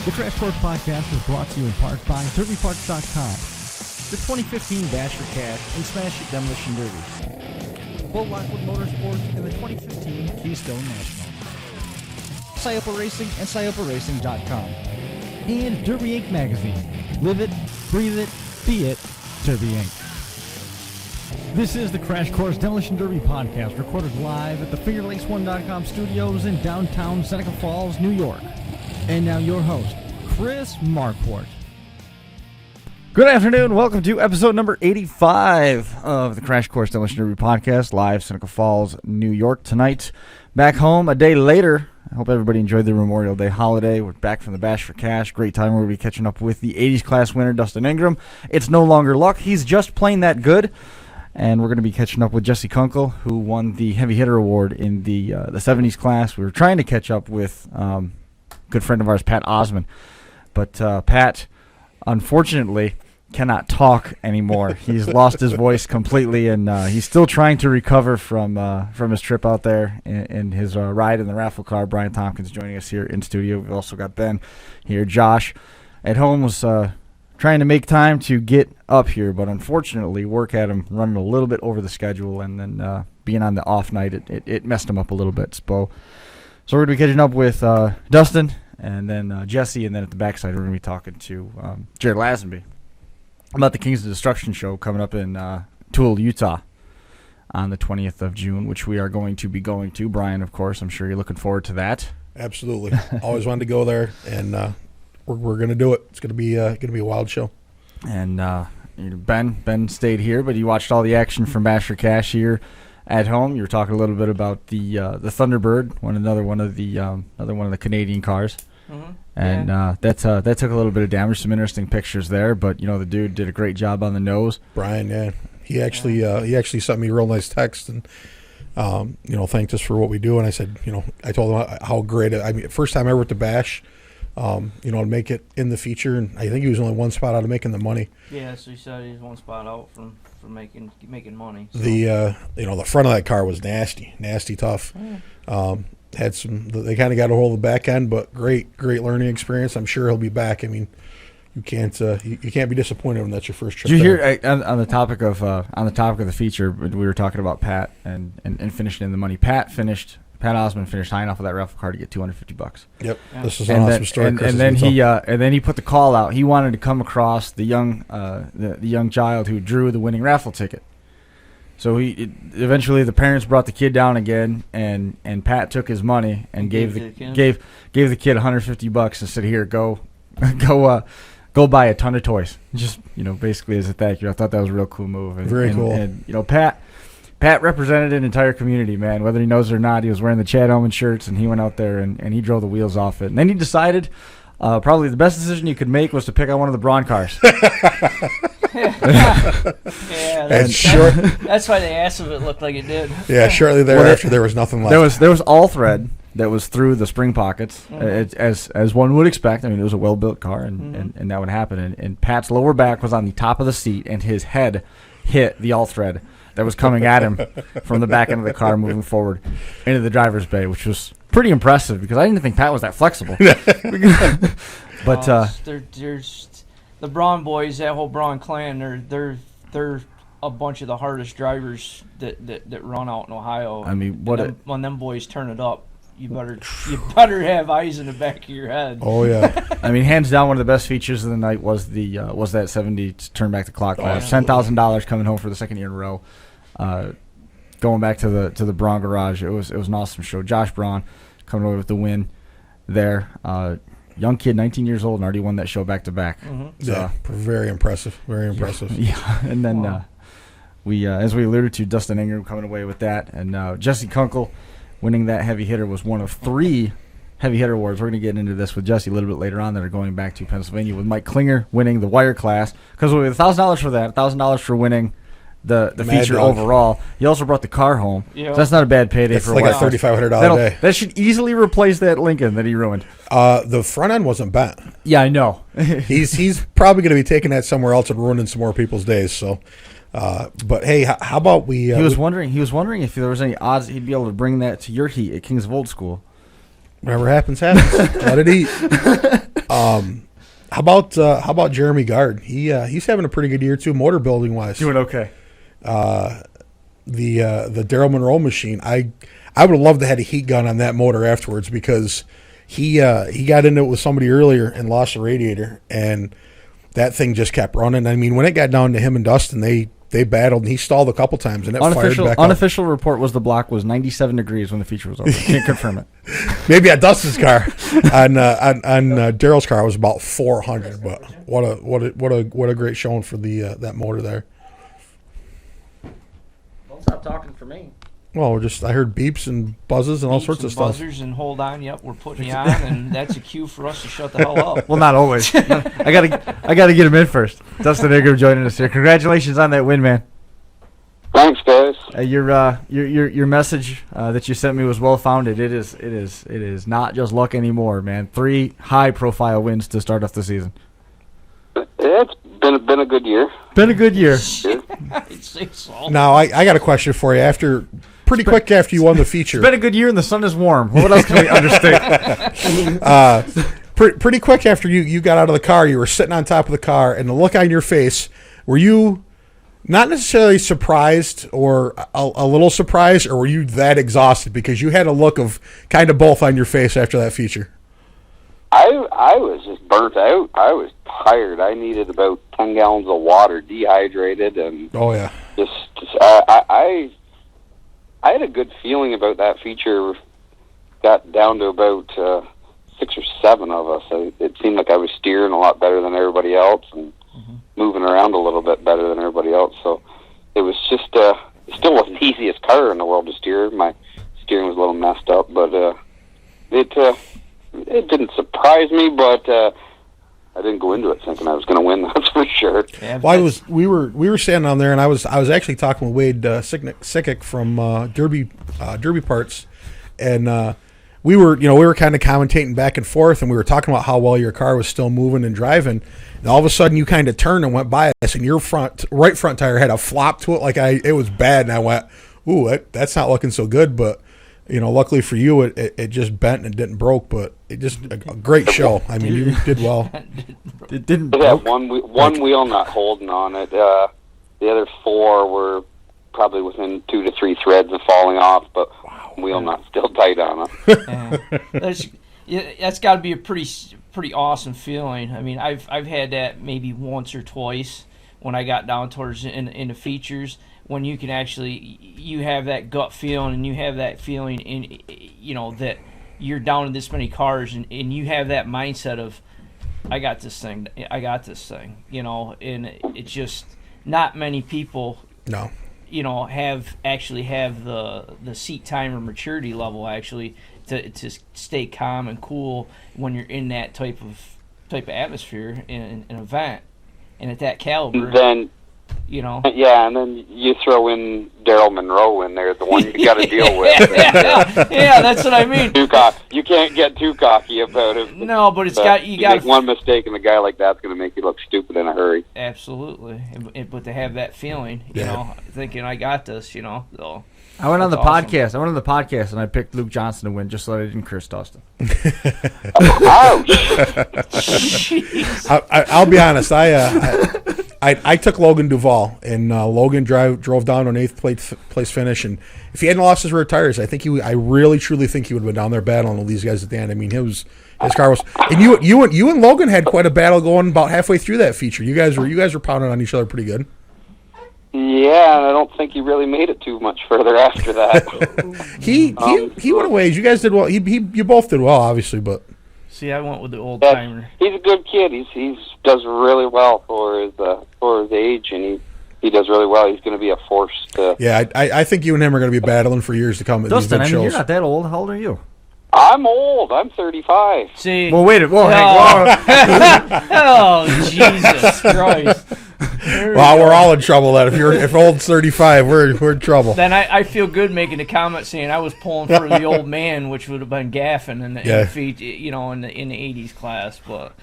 The Trash Course Podcast is brought to you in part by DerbyParts.com, the 2015 Bash for Cash and Smash It Demolition Derby, Bull Lockwood Motorsports, and the 2015 Keystone National, Scioppa Racing and ScioppaRacing.com, and Derby Inc. magazine. Live it, breathe it, be it, Derby Inc. This is the Crash Course Demolition Derby Podcast, recorded live at the FingerLakes1.com studios in downtown Seneca Falls, New York. And now your host, Chris Marquardt. Good afternoon. Welcome to episode number 85 of the Crash Course Demolition Derby Podcast, live Seneca Falls, New York. Tonight, back home a day later. I hope everybody enjoyed the Memorial Day holiday. We're back from the Bash for Cash. Great time. We're going to be catching up with the 80s class winner, Dustin Ingram. It's no longer luck. He's just plain that good. And we're going to be catching up with Jesse Kunkel, who won the Heavy Hitter Award in the 70s class. We were trying to catch up with good friend of ours, Pat Osman. But Pat, unfortunately, cannot talk anymore. He's lost his voice completely, and he's still trying to recover from his trip out there in his ride in the raffle car. Brian Tompkins joining us here in studio. We've also got Ben here. Josh at home was trying to make time to get up here, but unfortunately, work had him running a little bit over the schedule, and then being on the off night, it messed him up a little bit. So we're going to be catching up with Dustin and then Jesse, and then at the backside we're going to be talking to Jared Lazenby about the Kings of Destruction show coming up in Toole, Utah on the 20th of June, which we are going to be going to. Brian, of course, I'm sure you're looking forward to that. Absolutely. Always wanted to go there, and we're going to do it. It's going to be a wild show. And Ben stayed here, but he watched all the action from Bash for Cash here at home. You were talking a little bit about the Thunderbird, another one of the Canadian cars, and that took a little bit of damage. Some interesting pictures there, but the dude did a great job on the nose. Brian, yeah, he actually sent me a real nice text and thanked us for what we do. And I said, I told him how great first time ever at the Bash. To make it in the feature, and I think he was only one spot out of making the money. Yeah, so he said he was one spot out from making money. So. The front of that car was nasty tough. Had some. They kind of got a hold of the back end, but great learning experience. I'm sure he'll be back. I mean, you can't be disappointed when that's your first trip. Did you hear on the topic of the feature? We were talking about Pat and finishing in the money. Pat Osman finished high enough with that raffle car to get $250. Yep, yeah. This is an awesome story. And then he put the call out. He wanted to come across the young child who drew the winning raffle ticket. So eventually the parents brought the kid down again, and Pat took his money and gave the kid $150 and said, "Here, go buy a ton of toys." Just basically as a thank you. I thought that was a real cool move. Very cool. And Pat represented an entire community, man. Whether he knows it or not, he was wearing the Chad Omen shirts, and he went out there and he drove the wheels off it. And then he decided probably the best decision he could make was to pick out one of the Braun cars. That's why they asked if it looked like it did. Yeah, shortly thereafter, there was nothing left. There was all thread that was through the spring pockets, as one would expect. I mean, it was a well-built car, and that would happen. And Pat's lower back was on the top of the seat, and his head hit the all thread that was coming at him from the back end of the car moving forward into the driver's bay, which was pretty impressive because I didn't think Pat was that flexible. But there's the Braun boys, that whole Braun clan. They're a bunch of the hardest drivers that run out in Ohio. I mean, when them boys turn it up, you better have eyes in the back of your head. Oh yeah. I mean, hands down, one of the best features of the night was that 70 turn back the clock class. $10,000 coming home for the second year in a row. Going back to the Braun garage, it was an awesome show. Josh Braun coming away with the win there. Young kid, 19 years old, and already won that show back to back. Yeah, very impressive. Very impressive. Yeah, and then we, as we alluded to, Dustin Ingram coming away with that, and Jesse Kunkel winning that heavy hitter was one of 3 heavy hitter awards. We're going to get into this with Jesse a little bit later on that are going back to Pennsylvania, with Mike Klinger winning the wire class, because we had $1,000 for that, $1,000 for winning the feature overall. He also brought the car home. So that's not a bad payday for like a $3,500 day. That should easily replace that Lincoln that he ruined. The front end wasn't bent. Yeah, I know. he's probably going to be taking that somewhere else and ruining some more people's days. So, but hey, how about we? He was wondering if there was any odds he'd be able to bring that to your heat at Kings of Old School. Whatever happens, happens. Let it eat. How about Jeremy Gard? He's having a pretty good year too, motor building wise. Doing okay. The Daryl Monroe machine. I would have loved to have a heat gun on that motor afterwards because he got into it with somebody earlier and lost the radiator, and that thing just kept running. I mean, when it got down to him and Dustin, they battled, and he stalled a couple times, and it fired back up. Unofficial report was the block was 97 degrees when the feature was over. Can't confirm it. Maybe at Dustin's car, on Daryl's car it was about 400. But what a great showing for the that motor there. Don't stop talking for me. Well, I heard beeps and buzzes and all sorts of stuff. Buzzers and hold on. Yep, we're putting you on, and that's a cue for us to shut the hell up. Well, not always. I gotta get him in first. Dustin Ingram joining us here. Congratulations on that win, man. Thanks, guys. Your message that you sent me was well founded. It is not just luck anymore, man. 3 high profile wins to start off the season. It's been a good year. Been a good year. I'd say so. Now I got a question for you. Pretty quick after you won the feature. It's been a good year and the sun is warm. What else can we understate? Pretty quick after you got out of the car, you were sitting on top of the car, and the look on your face, were you not necessarily surprised or a little surprised, or were you that exhausted? Because you had a look of kind of both on your face after that feature. I was just burnt out. I was tired. I needed about 10 gallons of water, dehydrated, and oh yeah, I had a good feeling about that feature. Got down to about 6 or 7 of us. It seemed like I was steering a lot better than everybody else and moving around a little bit better than everybody else. So it was just it still wasn't the easiest car in the world to steer. My steering was a little messed up, but it didn't surprise me. But I didn't go into it thinking I was going to win. That's for sure. Yeah, well, we were standing on there, and I was actually talking with Wade Sickick from Derby Parts, and we were kind of commentating back and forth, and we were talking about how well your car was still moving and driving. And all of a sudden, you kind of turned and went by us, and your right front tire had a flop to it, it was bad. And I went, "Ooh, that's not looking so good." But luckily for you, it just bent and it didn't broke. But it just a great show. I mean, you did well. It didn't. It had one wheel not holding on it. The other 4 were probably within 2 to 3 threads of falling off, but wheel not still tight on it. That's got to be a pretty awesome feeling. I mean, I've had that maybe once or twice when I got down towards in the features, when you can you have that gut feeling, and you have that feeling that you're down in this many cars, and you have that mindset of I got this thing, and it's just not many people No. Have the seat time or maturity level to stay calm and cool when you're in that type of atmosphere in an event, and at that caliber. Then yeah, and then you throw in Daryl Monroe in there, the one you got to deal with. Yeah, that's what I mean. You can't get too cocky about it. No, but you got make one mistake, and a guy like that's going to make you look stupid in a hurry. Absolutely, but to have that feeling, Yeah. Thinking I got this, so. I went on the awesome. podcast, and I picked Luke Johnson to win just so I didn't curse Dustin. Ouch! I'll be honest. I took Logan Duvall, and Logan drove down on 8th place finish. And if he hadn't lost his rear tires, I really truly think he would have been down there battling with these guys at the end. I mean, his car was, and you and Logan had quite a battle going about halfway through that feature. You guys were pounding on each other pretty good. Yeah, and I don't think he really made it too much further after that. He went away. You guys did well. You both did well, obviously, but. See, I went with the old timer. He's a good kid. He does really well for his age, and he does really well. He's going to be a force to. Yeah, I think you and him are going to be battling for years to come at Dustin, these big shows. you're not that old. How old are you? I'm old. I'm 35. See. Well, wait. Whoa, Oh, Jesus Christ. Well, we're all in trouble. That if old 35, we're in trouble. Then I feel good making a comment saying I was pulling for the old man, which would have been Gaffin in the feet, in the 80s class, but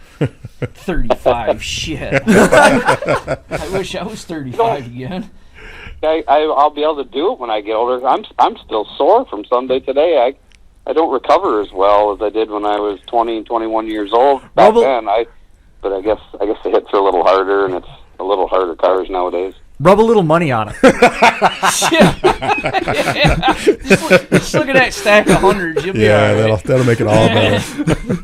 35, shit. I wish I was 35 again. I'll be able to do it when I get older. I'm still sore from Sunday today. I don't recover as well as I did when I was 20 and 21 years old back then. But I guess the hits are a little harder, and it's a little harder cars nowadays. Rub a little money on it. Just look at that stack of hundreds. You'll be all right. that'll make it all better.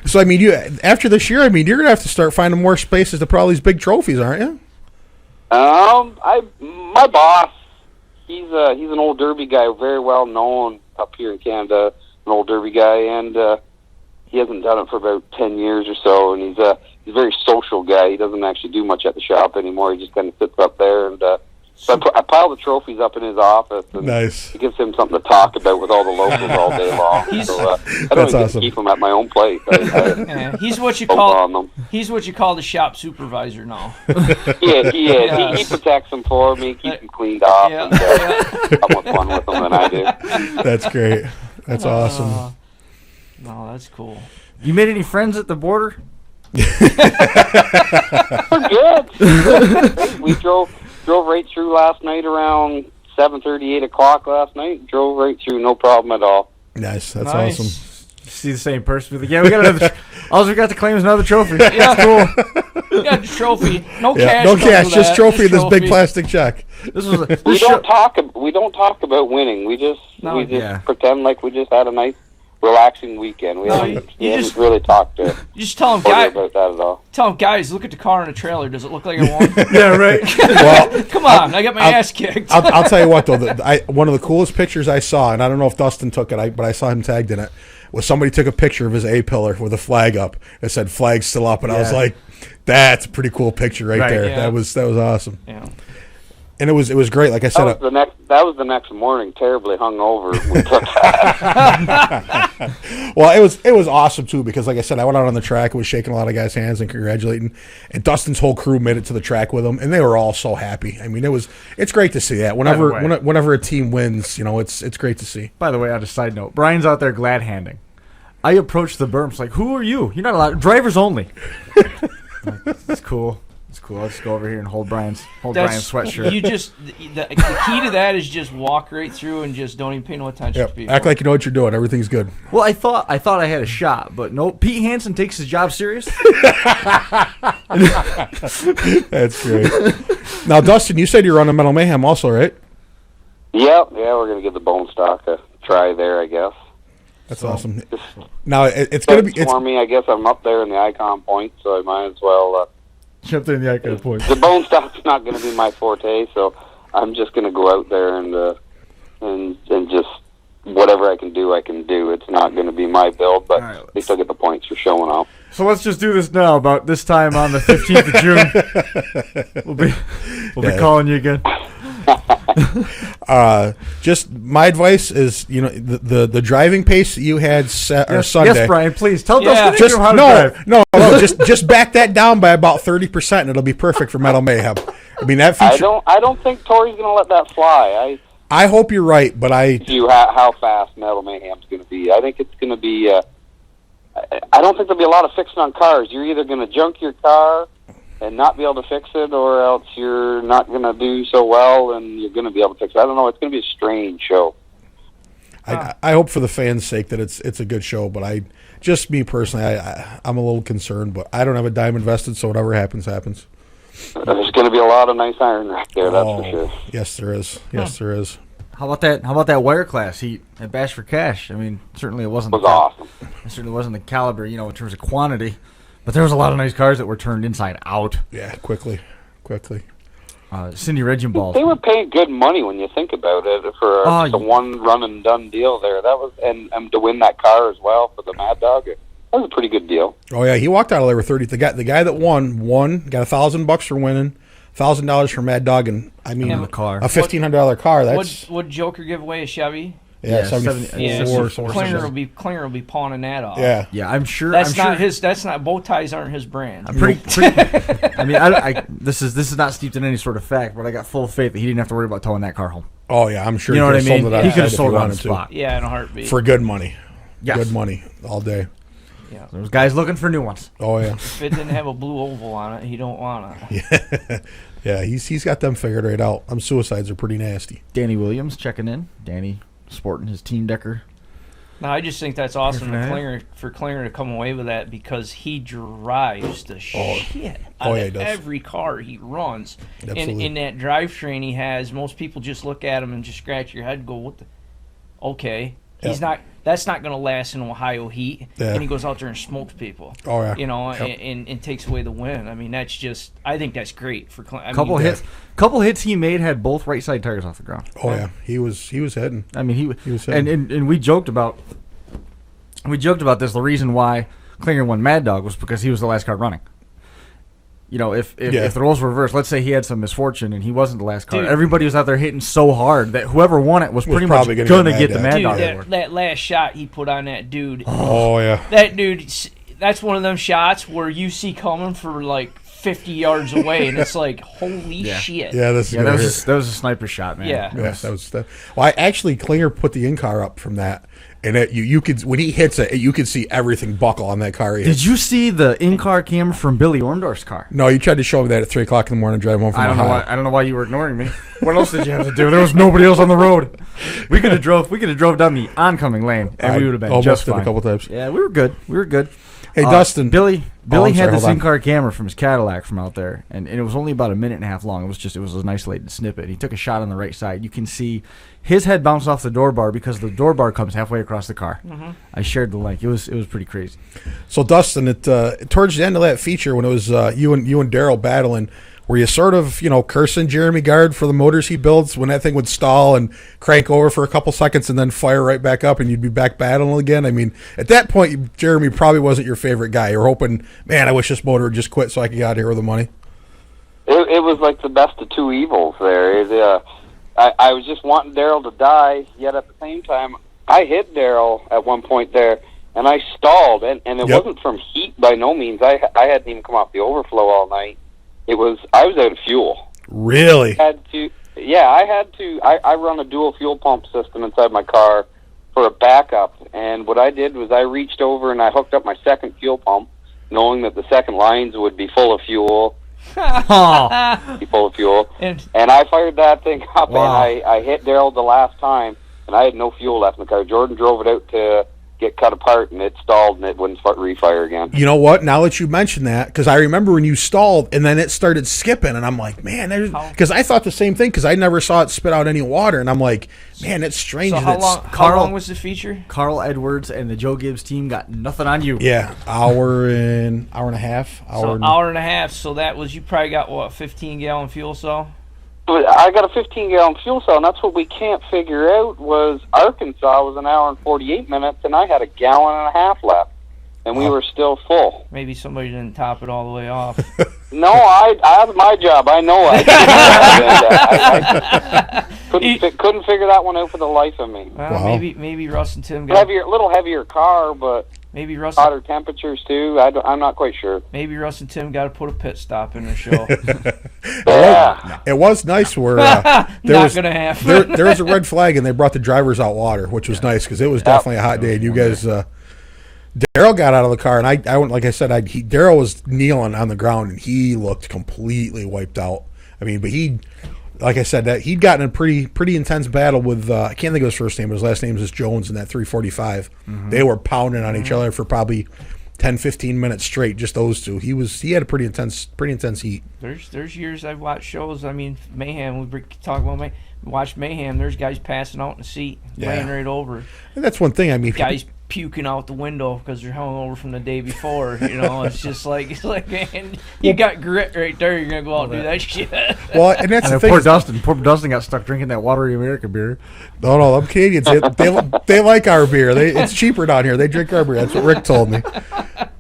So I mean, you after this year, I mean, you're gonna have to start finding more spaces to put all these big trophies, aren't you? My boss, he's an old Derby guy, very well known up here in Canada, an old Derby guy, and he hasn't done it for about 10 years or so, and he's a very social guy. He doesn't actually do much at the shop anymore. He just kind of sits up there, and so I pile the trophies up in his office, and Nice. it gives him something to talk about with all the locals all day long. So I don't even keep him at my own place. He's what you call the shop supervisor now. Yeah, he is. He protects them for me, keeps them cleaned off, and have more fun with them than I do. That's great. That's awesome. No, that's cool. You made any friends at the border? We're good. We drove right through last night around 7:30, 8 o'clock last night. Drove right through, no problem at all. Nice. That's Nice. awesome. See the same person. Like, yeah, we got another. All we got to claim is another trophy. Yeah, cool. Yeah, the trophy. No Yeah, cash. no comes cash, with just that. trophy. This big trophy. plastic check. This was. We don't talk about winning. We just yeah. pretend like we just had a nice, relaxing weekend. We haven't really talked to You just tell them, Porter about that at all. Tell them, guys, look at the car in the trailer. Does it look like I won? Yeah, right. Well, Come on, I got my ass kicked. I'll tell you what though. One of the coolest pictures I saw, and I don't know if Dustin took it, but I saw him tagged in it. Was somebody took a picture of his A pillar with a flag up. It said "flag still up," and I was like, "That's a pretty cool picture right there." Yeah. That was awesome. Yeah. And it was great. Like I said, That was the next morning, terribly hungover. We took that. well, it was awesome too because, like I said, I went out on the track, was shaking a lot of guys' hands and congratulating, and Dustin's whole crew made it to the track with him, and they were all so happy. I mean, it's great to see that. Whenever a team wins, it's great to see. By the way, on a side note, Brian's out there glad handing. I approached the berms like, "Who are you? You're not allowed. Drivers only." It's cool. It's cool. I'll just go over here and hold Brian's sweatshirt. You just the key to that is just walk right through and just don't even pay no attention to people. Act like you know what you're doing. Everything's good. Well, I thought I had a shot, but no. Pete Hansen takes his job serious. That's great. Now, Dustin, you said you're on the Metal Mayhem also, right? Yeah, we're gonna give the bone stock a try there, I guess. That's awesome. Now it's gonna be for me. I guess I'm up there in the icon point, so I might as well. Jump in the icon point. The bone stock's not going to be my forte, so I'm just going to go out there and just whatever I can do, I can do. It's not going to be my build, but at least I'll get the points for showing off. So let's just do this now. About this time on the 15th of June, we'll be calling you again. Just my advice is, the driving pace that you had Sunday. Yes, Brian, please tell Dustin Just Ingram how to drive. No. Just back that down by about 30%, and it'll be perfect for Metal Mayhem. I mean that feature. I don't think Tori's going to let that fly. I hope you're right, but how fast Metal Mayhem's going to be. I think it's going to be. I don't think there'll be a lot of fixing on cars. You're either going to junk your car and not be able to fix it, or else you're not going to do so well and you're going to be able to fix it. I don't know. It's going to be a strange show. I hope for the fans' sake that it's a good show, but me personally, I'm a little concerned, but I don't have a dime invested, so whatever happens, happens. There's going to be a lot of nice iron right there, that's for sure. Yes, there is. Yes, there is. How about that wire class heat at Bash for Cash? I mean, certainly it wasn't. Awesome. It certainly wasn't the caliber, in terms of quantity, but there was a lot of nice cars that were turned inside out. Yeah, quickly. Cindy Regenbald. They were paying good money when you think about it for the one run and done deal there. That was and to win that car as well for the Mad Dog. That was a pretty good deal. Oh yeah, he walked out of there with 30. The guy that won got $1,000 for winning, $1,000 for Mad Dog, and I mean the car. a $1,500 car. That's would Joker give away a Chevy? Yeah, 74. Klinger will be pawning that off. Yeah, I'm sure that's not his. That's not bow ties aren't his brand. I'm pretty I mean, this is not steeped in any sort of fact, but I got full faith that he didn't have to worry about towing that car home. Oh yeah, I'm sure. You know what I mean? He He could have sold it on the spot. Yeah, in a heartbeat. For good money. Yes. Good money all day. Yeah. There was guys looking for new ones. Oh yeah. If it didn't have a blue oval on it, he don't want it. Yeah, he's got them figured right out. Suicides are pretty nasty. Danny Williams checking in. Danny sporting his Team Decker No, I just think that's awesome for Perfect. Klinger to come away with that because he drives the shit out he of does. every car he runs. And Absolutely. in that drivetrain he has, most people just look at him and just scratch your head and go, "What the? Okay, he's Yeah. not. That's not going to last in Ohio heat." Yeah. And he goes out there and smokes people. Oh, yeah. You know, Yep. and takes away the win. I mean, that's just. I think that's great for Klinger. Couple hits he made had both right side tires off the ground. Oh yeah, he was heading. I mean, He was and we joked about this. The reason why Klinger won Mad Dog was because he was the last car running. You know, if the roles were reversed, let's say he had some misfortune and he wasn't the last car. Dude. Everybody was out there hitting so hard that whoever won it was pretty much probably going gonna to get get the Mad Mad Dog. Dog Dude, award. that last shot he put on that dude. Oh yeah. That dude, that's one of them shots where you see coming for like 50 yards away, and it's like, holy shit. Yeah, this is Yeah, gonna that hurt. was a sniper shot, man. Yeah. Yeah, that was that. Well, I actually Klinger put the in car up from that, and you could when he hits it, you could see everything buckle on that car. Did you see the in-car camera from Billy Orndorff's car? No, you tried to show me that at 3:00 in the morning, drive home from I don't know Ohio. why. I don't know why you were ignoring me. What else did you have to do? There was nobody else on the road. We could have drove down the oncoming lane, and we would have been almost just did fine. a couple times. Yeah, we were good. Hey, Dustin. Billy I'm had sorry, this hold on. in-car camera from his Cadillac from out there, and it was only about a minute and a half long. It was an isolated snippet. He took a shot on the right side. You can see his head bounce off the door bar because the door bar comes halfway across the car. Mm-hmm. I shared the link. It was pretty crazy. So Dustin, towards the end of that feature, when it was you and Daryl battling, were you sort of cursing Jeremy Gard for the motors he builds when that thing would stall and crank over for a couple seconds and then fire right back up and you'd be back battling again? I mean, at that point, Jeremy probably wasn't your favorite guy. You were hoping, man, I wish this motor would just quit so I could get out of here with the money. It was like the best of two evils there. I was just wanting Daryl to die, yet at the same time, I hit Daryl at one point there, and I stalled, and it Yep. wasn't from heat by no means. I hadn't even come off the overflow all night. I was out of fuel. Really? I run a dual fuel pump system inside my car for a backup, and what I did was I reached over and I hooked up my second fuel pump, knowing that the second lines would be full of fuel. And I fired that thing up, Wow. and I hit Daryl the last time, and I had no fuel left in the car. Jordan drove it out to get cut apart, and it stalled, and it wouldn't refire again. You know what? Now that you mention that, because I remember when you stalled and then it started skipping, and I'm like, man, because I thought the same thing because I never saw it spit out any water, and I'm like, man, it's strange. So that how long was the feature? Carl Edwards and the Joe Gibbs team got nothing on you. Yeah, hour and a half. Hour and a half. So that was, you probably got, what, 15-gallon fuel cell? But I got a 15-gallon fuel cell, and that's what we can't figure out was Arkansas was an hour and 48 minutes, and I had a gallon and a half left, and we were still full. Maybe somebody didn't top it all the way off. No, that's my job. I know I couldn't figure that one out for the life of me. Well, Wow. maybe Russ and Tim got Little heavier car, but maybe Russ hotter temperatures too. I'm not quite sure. maybe Russ and Tim got to put a pit stop in their show. Yeah. It was nice where Not was gonna happen. there was a red flag and they brought the drivers out water, which was nice because it was definitely a hot day. And you guys, Daryl got out of the car and I went, like I said, Daryl was kneeling on the ground and he looked completely wiped out. I mean, but like I said, that he'd gotten a pretty intense battle with I can't think of his first name, but his last name is Jones in that 345. Mm-hmm. They were pounding on each other for probably 10-15 minutes straight, just those two. He had a pretty intense heat. There's years I've watched shows. I mean, Mayhem. We talk about watch Mayhem. There's guys passing out in the seat, laying right over. And that's one thing. I mean, Guys puking out the window because they're hungover from the day before. It's just like, man, you got grit right there. You're gonna go out and do that shit. well, and that's the And thing. poor Dustin got stuck drinking that watery American beer. No, them Canadians, they like our beer. It's cheaper down here. They drink our beer. That's what Rick told me.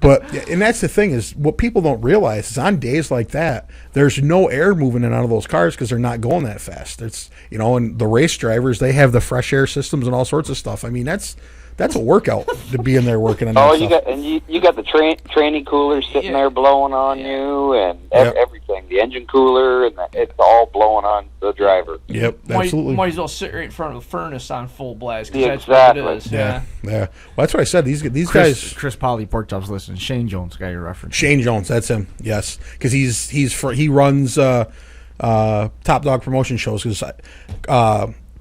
But and that's the thing is what people don't realize is on days like that, there's no air moving in and out of those cars because they're not going that fast. It's and the race drivers, they have the fresh air systems and all sorts of stuff. I mean, that's a workout to be in there working on. Oh, that stuff. you got the trainee cooler sitting there blowing on you, and everything. The engine cooler, and it's all blowing on the driver. Yep, absolutely. Might as well sit right in front of the furnace on full blast. 'Cause Exactly. That's what it is. Yeah. Well, that's what I said. These guys. Chris Polly, Pork Chops, listening. Shane Jones, guy you're referencing. Shane Jones, that's him. Yes, because he runs Top Dog promotion shows. Because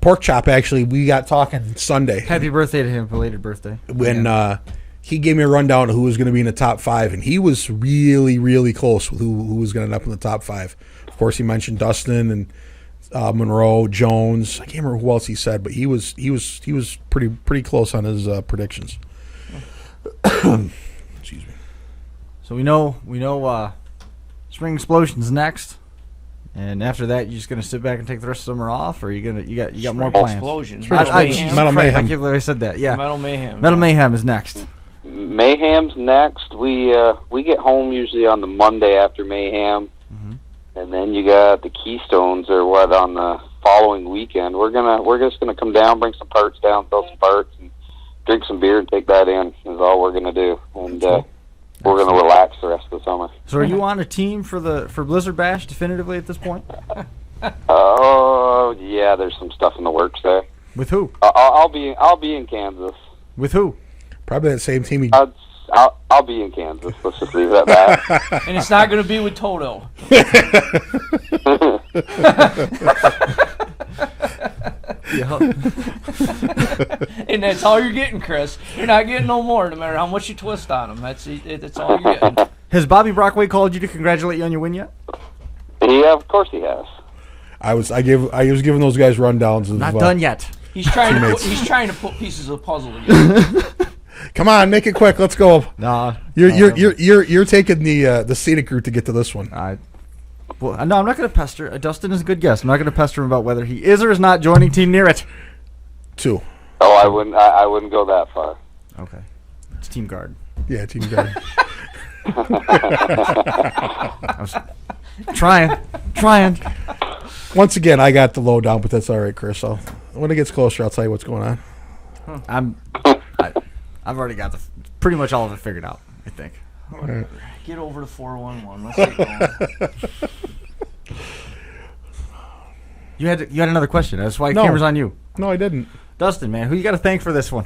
Pork Chop, actually, we got talking Sunday. Happy birthday to him, belated birthday. When he gave me a rundown of who was going to be in the top 5, and he was really, really close with who was going to end up in the top 5. Of course, he mentioned Dustin and Monroe, Jones. I can't remember who else he said, but he was pretty close on his predictions. Excuse me. So we know Spring Explosion's next, and after that, you're just gonna sit back and take the rest of summer off, or you got more plans? Explosion. Metal Mayhem. I can't believe I said that. Yeah, Metal Mayhem. Metal Mayhem is next. Mayhem's next. We get home usually on the Monday after Mayhem, and then you got the Keystones or what on the following weekend. We're just gonna come down, bring some parts down, sell some parts, and drink some beer and take that in. Is all we're gonna do, and we're gonna relax the rest of the summer. So are you on a team for Blizzard Bash definitively at this point? Oh yeah, there's some stuff in the works there. With who? I'll be in Kansas. With who? Probably that same team. I'll be in Kansas. Let's just leave it at that. And it's not going to be with Toto. And that's all you're getting, Chris. You're not getting no more, no matter how much you twist on them. That's all you're getting. Has Bobby Brockway called you to congratulate you on your win yet? Yeah, of course he has. I was giving those guys rundowns. Of, Not done yet. He's trying to put pieces of the puzzle together. Come on, make it quick. Let's go. Nah, you're taking the scenic route to get to this one. No, I'm not going to pester. Dustin is a good guest. I'm not going to pester him about whether he is or is not joining Team Near It. 2. Oh, I wouldn't go that far. Okay, it's Team Guard. Yeah, Team Guard. I was trying. Once again, I got the lowdown, but that's all right, Chris. So when it gets closer, I'll tell you what's going on. I've already got pretty much all of it figured out, I think. Right. Get over to 411. Let's get going. You had another question. That's why the No. camera's on you. No, I didn't. Dustin, man, who you got to thank for this one?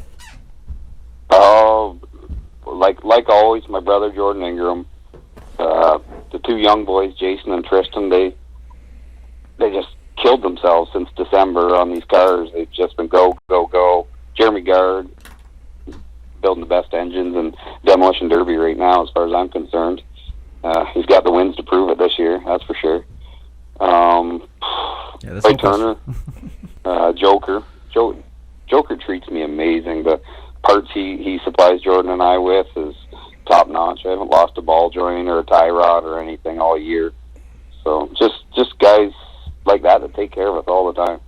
Oh, like always, my brother Jordan Ingram, the 2 young boys, Jason and Tristan. They just killed themselves since December on these cars. They've just been go. Jeremy Gard building the best engines in Demolition Derby right now, as far as I'm concerned. He's got the wins to prove it this year, that's for sure. Clay Turner, Joker. Joker treats me amazing. The parts he supplies Jordan and I with is top notch. I haven't lost a ball joint or a tie rod or anything all year. So just guys like that take care of us all the time.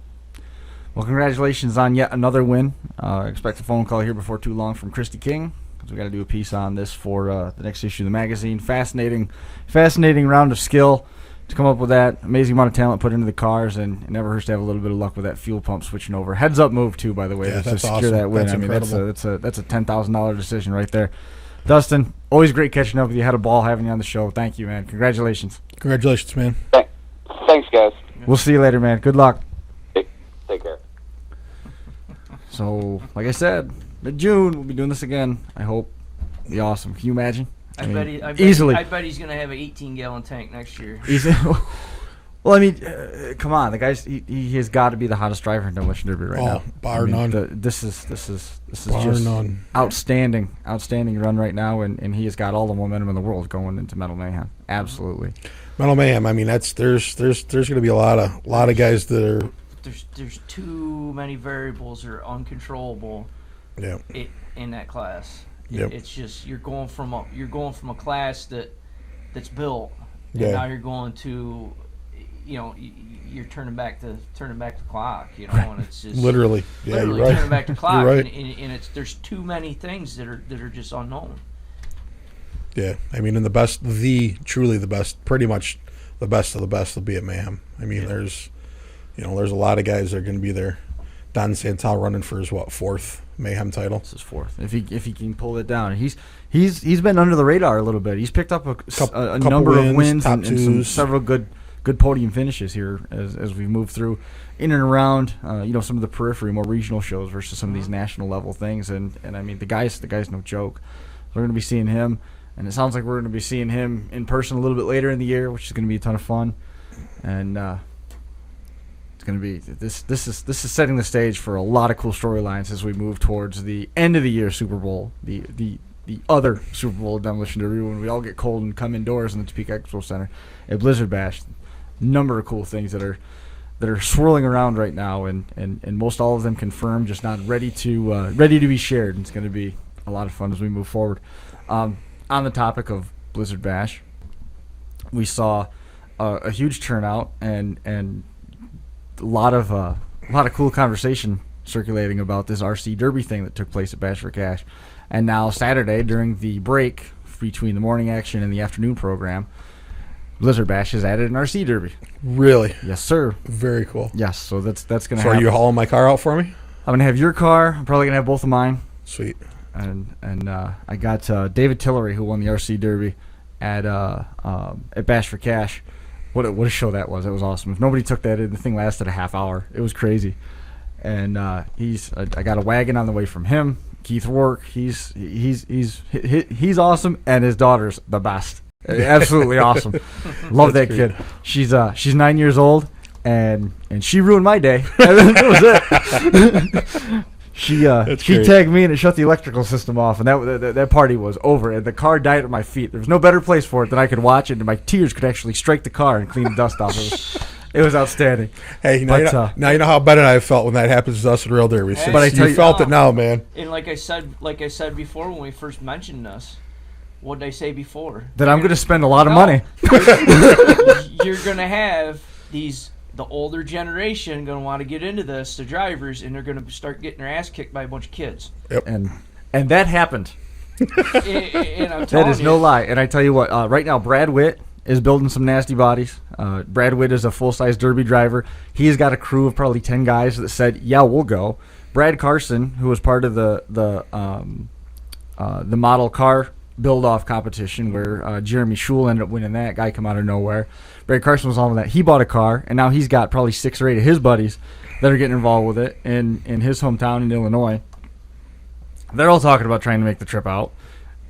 Well, congratulations on yet another win. Expect a phone call here before too long from Christy King, because we got to do a piece on this for the next issue of the magazine. Fascinating round of skill to come up with that. Amazing amount of talent put into the cars, and it never hurts to have a little bit of luck with that fuel pump switching over. Heads up move too, by the way, Yeah, to that's secure awesome. that win. That's incredible. That's a $10,000 decision right there. Dustin, always great catching up with you. Had a ball having you on the show. Thank you, man. Congratulations. Congratulations, man. Thanks, guys. We'll see you later, man. Good luck. Take care. So, like I said, mid-June, we'll be doing this again. I hope. It'll be awesome. Can you imagine? I bet he's going to have an 18-gallon tank next year. Well, I mean, come on, the guy's he has got to be the hottest driver in Demolition Derby right now. Bar none. This is Bar just none. outstanding run right now, and he has got all the momentum in the world going into Metal Mayhem. Absolutely. Metal Mayhem. I mean, there's going to be a lot of guys that are. There's too many variables that are uncontrollable. Yeah. In that class. Yep. It's just you're going from a class that's built, and Yeah. now you're going to, you're turning back the clock, and it's just Literally. Yeah, literally you're right. turning back the clock, You're right. and there's too many things that are just unknown. Yeah, I mean, truly the best, pretty much the best of the best will be at Mayhem. I mean, there's a lot of guys that are going to be there. Don Santal running for his 4th Mayhem title. This is 4th. If he can pull it down, he's been under the radar a little bit. He's picked up a number of wins and several good podium finishes here as we move through in and around some of the periphery, more regional shows versus some of these national level things. And I mean, the guy's no joke. We're going to be seeing him. And it sounds like we're going to be seeing him in person a little bit later in the year, which is going to be a ton of fun. And it's going to be this is setting the stage for a lot of cool storylines as we move towards the end of the year Super Bowl, the other Super Bowl Demolition Derby, when we all get cold and come indoors in the Topeka Expo Center at Blizzard Bash. Number of cool things that are swirling around right now, and most all of them confirmed, just not ready to be shared. And it's going to be a lot of fun as we move forward. On the topic of Blizzard Bash, we saw a huge turnout and a lot of cool conversation circulating about this RC Derby thing that took place at Bash for Cash. And now Saturday, during the break between the morning action and the afternoon program, Blizzard Bash has added an RC Derby. Really? Yes, sir. Very cool. Yes, so that's going to happen. So are you hauling my car out for me? I'm going to have your car. I'm probably going to have both of mine. Sweet. And I got David Tillery, who won the RC Derby at Bash for Cash. What a show that was. It was awesome. If nobody took that in, the thing lasted a half hour. It was crazy. And I got a wagon on the way from him. Keith Rourke, he's awesome, and his daughter's the best. Absolutely awesome. Love that kid. She's 9 years old, and she ruined my day. That was it. She tagged me and it shut the electrical system off, and that party was over. And the car died at my feet. There was no better place for it than I could watch it, and my tears could actually strike the car and clean the dust off. It was outstanding. Hey, now you know how Ben and I felt when that happens to us in real derby. Hey, but you felt it now, man. And like I said before when we first mentioned this, what did I say before? That I'm going to spend a lot of money. You're going to have the older generation going to want to get into this, the drivers, and they're going to start getting their ass kicked by a bunch of kids. Yep. And that happened. And I'm that is no lie. And I tell you what, right now Brad Witt is building some nasty bodies. Brad Witt is a full-size Derby driver. He's got a crew of probably 10 guys that said, yeah, we'll go. Brad Carson, who was part of the model car build-off competition where Jeremy Schul ended up winning that. Guy come out of nowhere. Brad Carson was on with that. He bought a car, and now he's got probably 6 or 8 of his buddies that are getting involved with it in his hometown in Illinois. They're all talking about trying to make the trip out.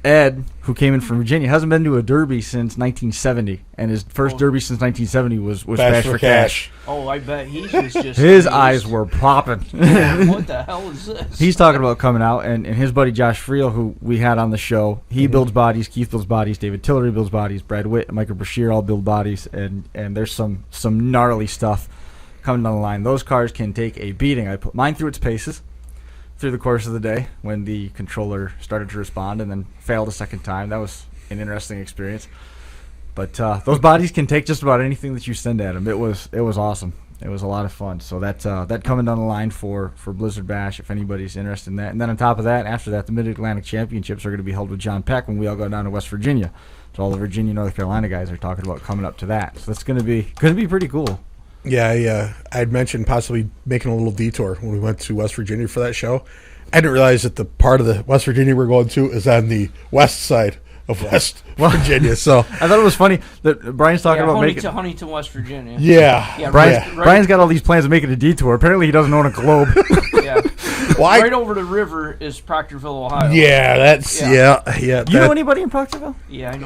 Ed, who came in from Virginia, hasn't been to a Derby since 1970, and his first Derby since 1970 was Bash for Cash. Oh, I bet he was just... His eyes were popping. What the hell is this? He's talking about coming out, and his buddy Josh Friel, who we had on the show, he builds bodies, Keith builds bodies, David Tillery builds bodies, Brad Witt and Michael Brashear all build bodies, and there's some gnarly stuff coming down the line. Those cars can take a beating. I put mine through its paces through the course of the day when the controller started to respond and then failed a second time. That was an interesting experience. But those bodies can take just about anything that you send at them. It was awesome. It was a lot of fun. So that coming down the line for Blizzard Bash, if anybody's interested in that. And then on top of that, after that, the Mid-Atlantic Championships are going to be held with John Peck when we all go down to West Virginia. So all the Virginia, North Carolina guys are talking about coming up to that. So that's going to be pretty cool. Yeah, I'd mentioned possibly making a little detour when we went to West Virginia for that show. I didn't realize that the part of the West Virginia we're going to is on the west side of West Virginia. So I thought it was funny that Brian's talking about making Huntington, West Virginia. Yeah. Brian's got all these plans of making a detour. Apparently, he doesn't own a globe. Yeah. Well, right over the river is Proctorville, Ohio. Yeah, that's yeah. You know anybody in Proctorville? Yeah, I know.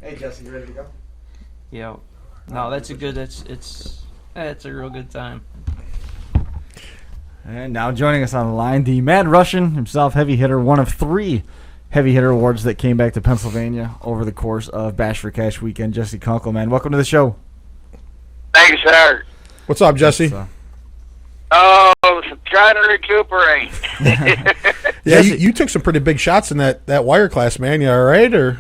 Hey, Jesse, you ready to go? Yeah. No, that's a a real good time. And now joining us on the line, the Mad Russian himself, heavy hitter, one of 3 heavy hitter awards that came back to Pennsylvania over the course of Bash for Cash weekend. Jesse Kunkel, man, welcome to the show. Thank you, sir. What's up, Jesse? Trying to recuperate. Yeah, you took some pretty big shots in that wire class, man. You all right, or?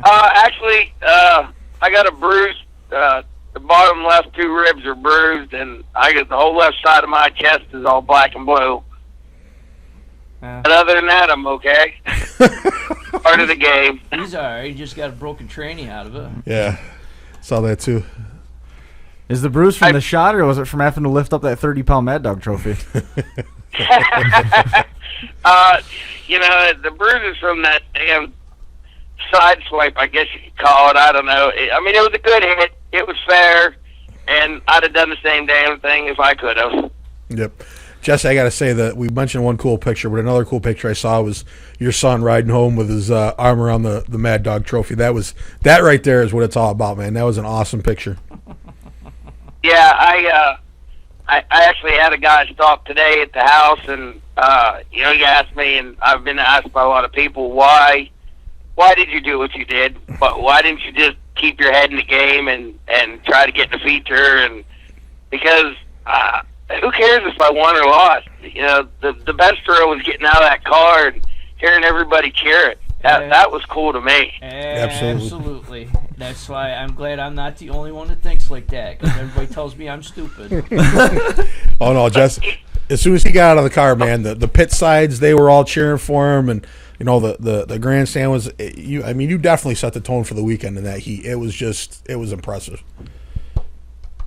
Actually, I got a bruise. The bottom left 2 ribs are bruised, and I got the whole left side of my chest is all black and blue. But other than that, I'm okay. Part of the game. He's all right. He just got a broken tranny out of it. Yeah, saw that too. Is the bruise from the shot, or was it from having to lift up that 30-pound Mad Dog trophy? The bruise is from that damn side swipe, I guess you could call it. I don't know. I mean, it was a good hit. It was fair, and I'd have done the same damn thing if I could have. Yep. Jesse, I got to say that we mentioned one cool picture, but another cool picture I saw was your son riding home with his arm around the Mad Dog trophy. That right there is what it's all about, man. That was an awesome picture. Yeah, I actually had a guy stop today at the house, and he asked me, and I've been asked by a lot of people, why did you do what you did? But why didn't you just keep your head in the game and try to get the feature? And because who cares if I won or lost? The best thrill was getting out of that car and hearing everybody cheer it. That was cool to me. Absolutely. That's why I'm glad I'm not the only one that thinks like that, because everybody tells me I'm stupid. Oh no, Jess! As soon as he got out of the car, man, the pit sides, they were all cheering for him, and the grandstand was. You definitely set the tone for the weekend in that heat. It was impressive.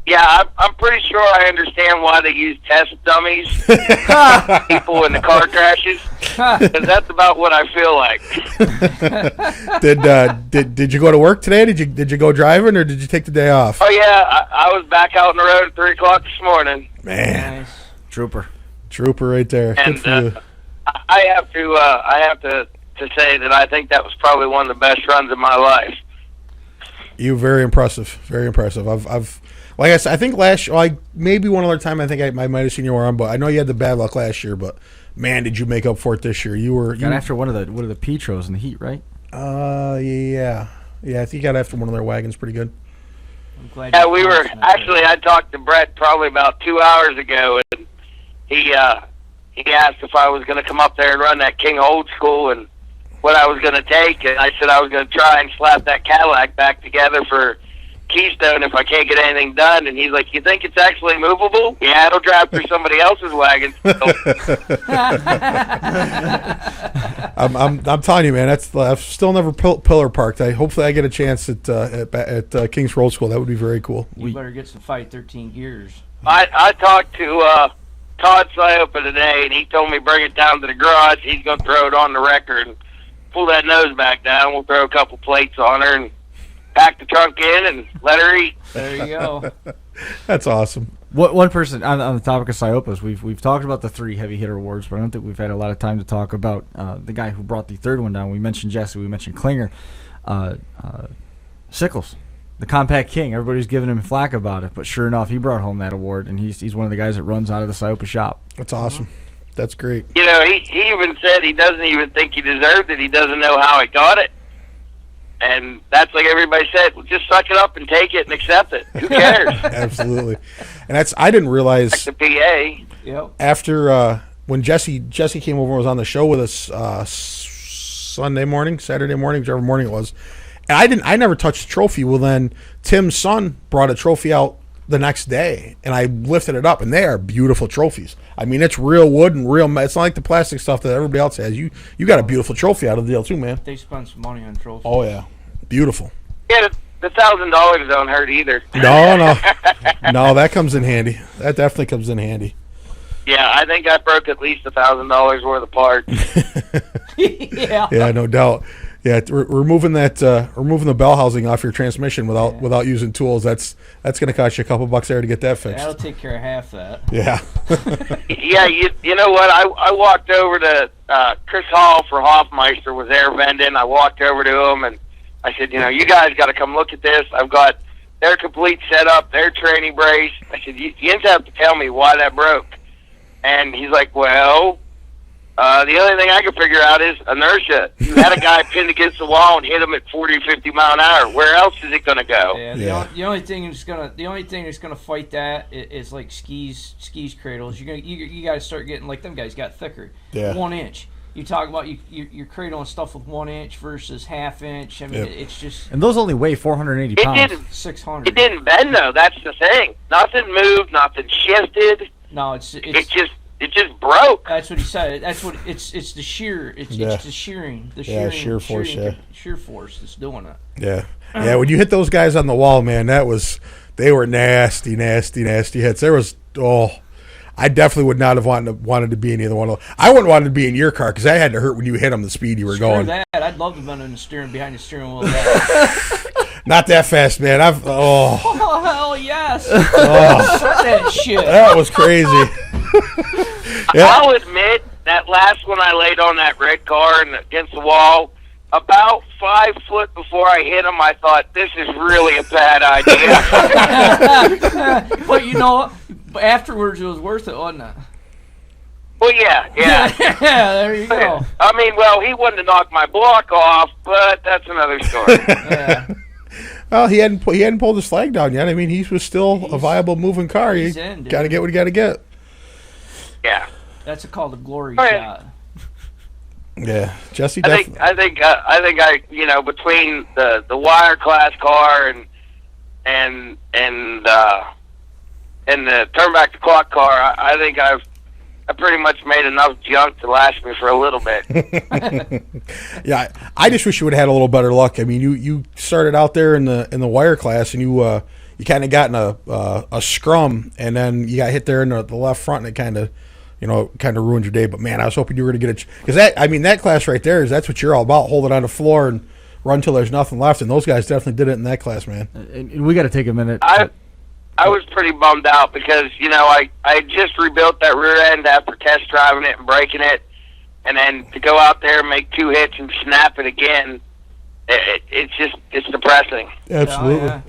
Yeah, I'm pretty sure I understand why they use test dummies, people in the car crashes, because that's about what I feel like. Did you go to work today? Did you go driving, or did you take the day off? Oh yeah, I was back out on the road at 3 o'clock this morning. Man, Nice. Trooper right there. And Good for you. I have to say that I think that was probably one of the best runs of my life. You very impressive, very impressive. I've like I said, I think maybe one other time I think I might have seen you around, but I know you had the bad luck last year. But man, did you make up for it this year? You got after one of the Petros in the heat, right? Yeah. I think you got after one of their wagons pretty good. I'm glad. Yeah, we were actually. I talked to Brett probably about 2 hours ago, and he asked if I was going to come up there and run that King Old School and what I was going to take, and I said I was going to try and slap that Cadillac back together for Keystone if I can't get anything done. And he's like, "You think it's actually movable?" Yeah, it'll drive through somebody else's wagon. I'm telling you, man. I've still never pillar parked. Hopefully I get a chance at King's Road School. That would be very cool. You better get some 513 gears. I talked to Todd Siopa today, and he told me bring it down to the garage. He's going to throw it on the wrecker and pull that nose back down. We'll throw a couple plates on her and pack the trunk in and let her eat. There you go. That's awesome. One person on the topic of Siopas, we've talked about the 3 heavy hitter awards, but I don't think we've had a lot of time to talk about the guy who brought the third one down. We mentioned Jesse, we mentioned Klinger, Sickles, the Compact King. Everybody's giving him flack about it, but sure enough, he brought home that award, and he's one of the guys that runs out of the Siopa shop. That's awesome. That's great. He even said he doesn't even think he deserved it. He doesn't know how he got it. And that's like everybody said, well, just suck it up and take it and accept it. Who cares? Absolutely. And I didn't realize Like the PA. Yep. after when Jesse came over and was on the show with us Saturday morning, whichever morning it was. And I never touched the trophy. Well, then Tim's son brought a trophy out the next day, and I lifted it up, and they are beautiful trophies. I mean, it's real wood and real. It's not like the plastic stuff that everybody else has. You got a beautiful trophy out of the deal too, man. They spent some money on trophies. Oh yeah, beautiful. Yeah, the $1,000 don't hurt either. No, that comes in handy. That definitely comes in handy. Yeah, I think I broke at least $1,000 worth of parts. Yeah. Yeah, no doubt. Yeah, removing the bell housing off your transmission without using tools, that's going to cost you a couple bucks there to get that fixed. That'll take care of half that. Yeah. Yeah, you know what? I walked over to Chris Hall for Hoffmeister was there vending. I walked over to him and I said, you guys got to come look at this. I've got their complete setup, their training brace. I said, you just have to tell me why that broke. And he's like, well, the only thing I can figure out is inertia. You had a guy pinned against the wall and hit him at 40, 50 mile an hour. Where else is it going to go? Yeah. The only thing that's gonna fight that is like skis cradles. You got to start getting like them guys got thicker. Yeah. 1 inch. You talk about you're cradling stuff with 1 inch versus half inch. I mean, it's just. And those only weigh 480 pounds. 600. It didn't bend though. That's the thing. Nothing moved. Nothing shifted. No, It just broke. That's what he said. That's what it's the shear. It's the shearing. The Yeah, shearing, shear force, shear force that's doing it. Yeah. Yeah, when you hit those guys on the wall, man, they were nasty hits. I definitely would not have wanted to be in either one of them. I wouldn't want to be in your car because that had to hurt when you hit them the speed you were going. That I'd love to have been in the steering behind the steering wheel. Not that fast, man. Oh hell yes! Oh. Shut that shit. That was crazy. Yeah. I'll admit that last one I laid on that red car and against the wall, about 5 foot before I hit him, I thought, this is really a bad idea. But you know, afterwards it was worth it, wasn't it? Well, yeah. Yeah, there you go. I mean, well, he wouldn't have knocked my block off, but that's another story. Yeah. Well, he hadn't pulled his flag down yet. I mean, he was still a viable moving car. You got to get what you got to get. Yeah. That's called a glory Right. shot. Yeah, Jesse. I think between the wire class car and the turn back the clock car, I think I pretty much made enough junk to last me for a little bit. Yeah, I just wish you would have had a little better luck. I mean, you started out there in the wire class, and you kind of got in a scrum, and then you got hit there in the left front, and it kind of ruined your day. But man, I was hoping you were going to get because that class right there that's what you're all about. Hold it on the floor and run till there's nothing left, and those guys definitely did it in that class, man. And we got to take a minute. I was pretty bummed out because, I just rebuilt that rear end after test driving it and breaking it. And then to go out there and make 2 hits and snap it again, it's depressing. Absolutely. Oh, yeah.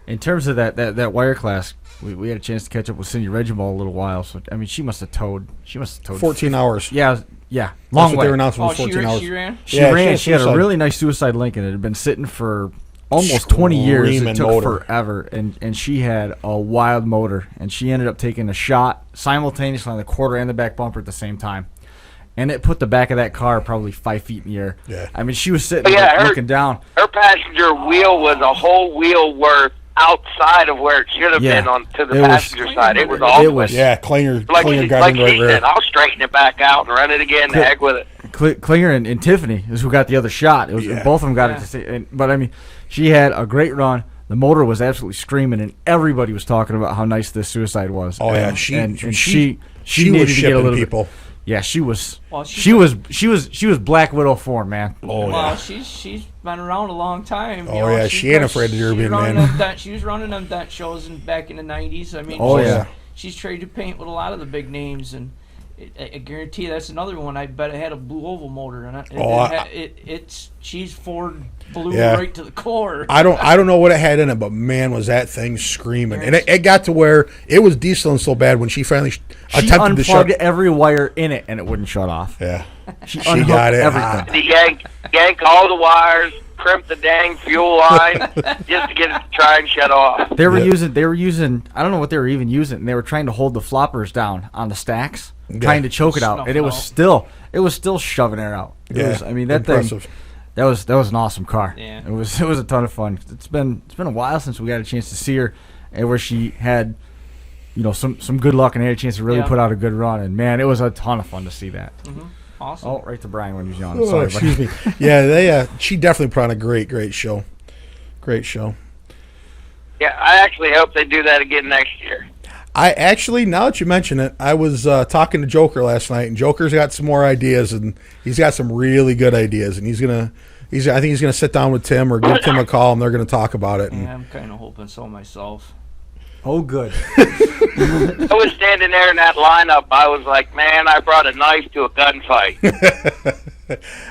In terms of that wire class, we had a chance to catch up with Cindy Regimal a little while. So, I mean, she must have towed 14 hours. Yeah, long That's what way. they were announcing was Oh, 14 hours. she ran? She ran. had She had a suicide. really nice suicide Lincoln. It had been sitting for almost 20 years. It Screaming took motor. forever, and she had a wild motor, and she ended up taking a shot simultaneously on the quarter and the back bumper at the same time, and it put the back of that car probably 5 feet in the air. Yeah. I mean, she was sitting looking down. Her passenger wheel was a whole wheel worth outside of where it should have Yeah. been to the It was- passenger side. It was awful. It was Yeah, Klinger like got she him right said, there. I'll straighten it back out and run it again. The heck with it. Klinger and Tiffany is who got the other shot. It was both of them got Yeah. it. But I mean, she had a great run. The motor was absolutely screaming, and everybody was talking about how nice this suicide was. Oh, yeah, and she needed was to get a shipping little people. bit. Yeah, she was. Well, she was Black Widow form, man. Oh Well, yeah. she's been around a long time. Oh, yeah, she ain't afraid of the European man. She was running them dent shows back in the 90s. I mean, Oh, she's, yeah. she's traded paint with a lot of the big names, and I guarantee that's another one. I bet it had a blue oval motor in it. She's Ford blue Yeah. right to the core. I don't know what it had in it, but man, was that thing screaming! And it got to where it was dieseling so bad when she finally She attempted to shut. unplugged every wire in it, and it wouldn't shut off. Yeah, She she unhooked got it. everything. The yank all the wires, crimp the dang fuel line just to get it to try and shut off. They were Yeah. using. I don't know what they were even using. And they were trying to hold the floppers down on the stacks, Yeah. trying to choke it out, Snuff and it it was still shoving air out. It Yeah, was, I mean, that impressive. thing. That was an awesome car. Yeah. It was a ton of fun. It's been a while since we got a chance to see her, and where she had, some good luck and had a chance to really Yeah. put out a good run. And man, it was a ton of fun to see that. Awesome. Oh, right to Brian when he was yawning. Oh, Sorry, excuse me. Yeah, she definitely put on a great show. Great show. Yeah, I actually hope they do that again next year. I actually, now that you mention it, I was talking to Joker last night, and Joker's got some more ideas, and he's got some really good ideas, and I think he's gonna sit down with Tim or give Tim a call, and they're gonna talk about it. And Yeah, I'm kind of hoping so myself. Oh, good. I was standing there in that lineup. I was like, man, I brought a knife to a gunfight.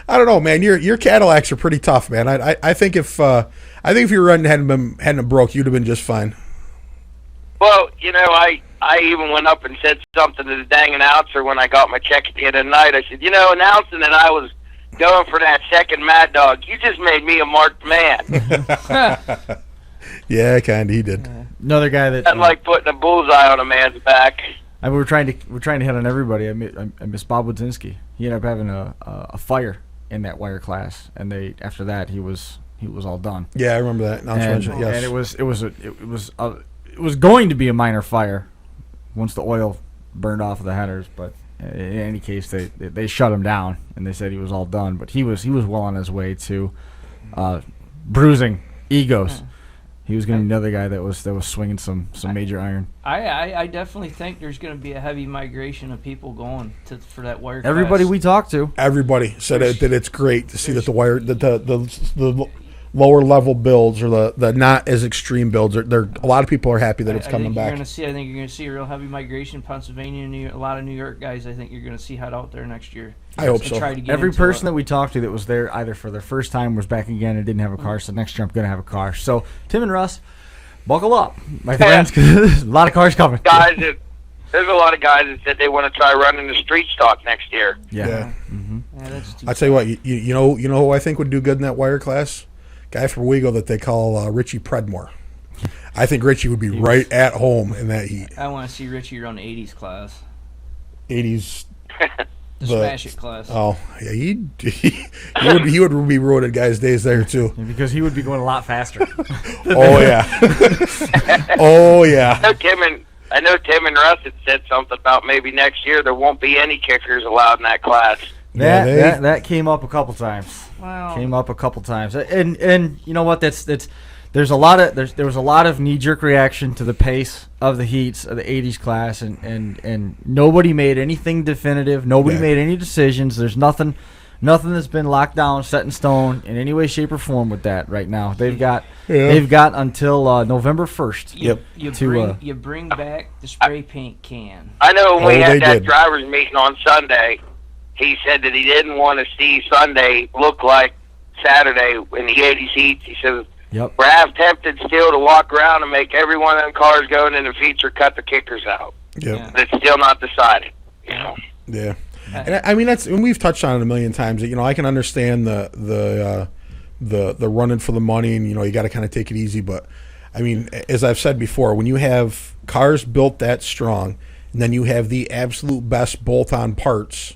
I don't know, man. Your Cadillacs are pretty tough, man. I think if your run hadn't broke, you'd have been just fine. Well, I even went up and said something to the dang announcer when I got my check at the end of the night. I said, announcing that I was going for that second Mad Dog, you just made me a marked man. Yeah, kind of. He did. Another guy that That's like putting a bullseye on a man's back. I mean, we're trying to hit on everybody. I miss Bob Wodzinski. He ended up having a fire in that wire class, and after that he was all done. Yeah, I remember that. Now that you mention it, yes. And it was going to be a minor fire once the oil burned off of the headers, but in any case they shut him down and they said he was all done. But he was well on his way to bruising egos. He was going to be another guy that was swinging some major iron. I definitely think there's going to be a heavy migration of people going for that wire class. Everybody we talked to. Everybody said that it's great to see that the wire, that the lower level builds or the not as extreme builds. A lot of people are happy that it's coming back. I think you're going to see a real heavy migration in Pennsylvania and a lot of New York guys. I think you're going to see head out there next year. I hope so. Every person that we talked to that was there either for their first time was back again and didn't have a car. So next year I'm going to have a car. So Tim and Russ, buckle up, my friends, because there's a lot of cars coming. There's a lot of guys that said they want to try running the street stock next year. Yeah. Mm-hmm. I tell you what, you know who I think would do good in that wire class? Guy from Wego that they call Richie Predmore. I think Richie would be right at home in that heat. I want to see Richie run the 80s class. 80s. The Smash It class. Oh, yeah, he would be ruining guys' days there too. Because he would be going a lot faster. Oh yeah. Oh yeah. I know Tim and Russ had said something about maybe next year there won't be any kickers allowed in that class. That came up a couple times. Wow. And you know what? There was a lot of knee jerk reaction to the pace of the heats of the 80s class, and nobody made anything definitive. Nobody made any decisions. There's nothing that's been locked down, set in stone in any way, shape, or form with that right now. They've got until November 1st. You bring back the spray paint can. I know when we had that drivers meeting on Sunday, he said that he didn't want to see Sunday look like Saturday in the 80s heats. He says, we're half tempted still to walk around and make every one of them cars going in the feature cut the kickers out. Yep. But it's still not decided. You know? Yeah. And I mean, and we've touched on it a million times. You know, I can understand the running for the money, and you got to kind of take it easy. But I mean, as I've said before, when you have cars built that strong, and then you have the absolute best bolt-on parts,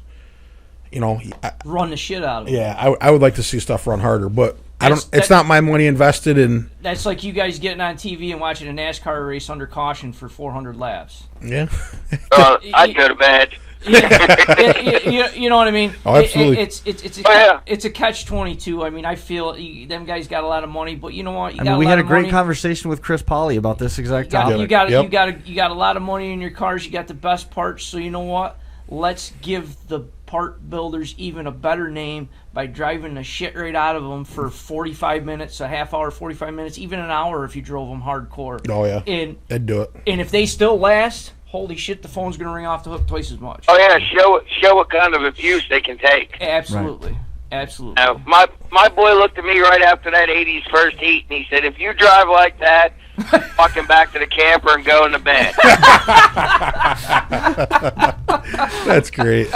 run the shit out of them. Yeah, I would like to see stuff run harder, but it's not my money invested in. That's like you guys getting on TV and watching a NASCAR race under caution for 400 laps. Yeah. I'd go to bed. You know what I mean? Oh, absolutely. It's a catch-22. I mean, I feel them guys got a lot of money, but you know what? We had a great conversation with Chris Polly about this exact topic. You got a lot of money in your cars. You got the best parts. So you know what? Let's give the part builders even a better name by driving the shit right out of them for 45 minutes, a half hour, 45 minutes, even an hour if you drove them hardcore. Oh yeah. They'd do it. And if they still last. Holy shit, the phone's going to ring off the hook twice as much. Oh, yeah, show what kind of abuse they can take. Absolutely. Right. Absolutely. Now, my boy looked at me right after that 80s first heat, and he said, if you drive like that, walking back to the camper and going to bed. That's great.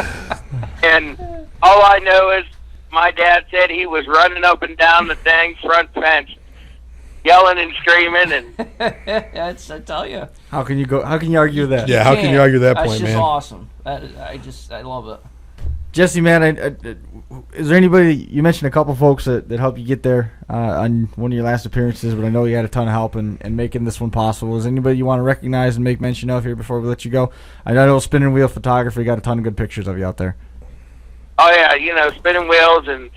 And all I know is my dad said he was running up and down the dang front fence, yelling and screaming, and I tell you. How can you argue that? Yeah, how can you argue that point, man? That's just awesome. I love it. Jesse, man, is there anybody? You mentioned a couple folks that helped you get there on one of your last appearances, but I know you had a ton of help in making this one possible. Is there anybody you want to recognize and make mention of here before we let you go? I know Spinning Wheel Photography got a ton of good pictures of you out there. Oh yeah, Spinning Wheels and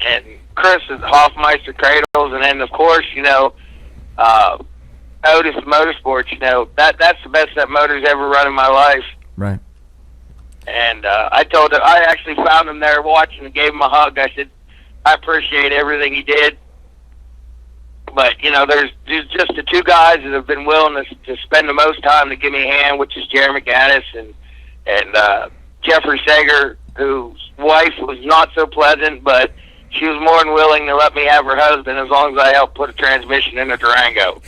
Chris at Hoffmeister Cradles, and then of course Otis Motorsports, that's the best that motor's ever run in my life. Right. And I actually found him there watching and gave him a hug. I said, I appreciate everything he did. But, there's just the two guys that have been willing to spend the most time to give me a hand, which is Jerry McGannis and Jeffrey Sager, whose wife was not so pleasant, but she was more than willing to let me have her husband as long as I helped put a transmission in a Durango.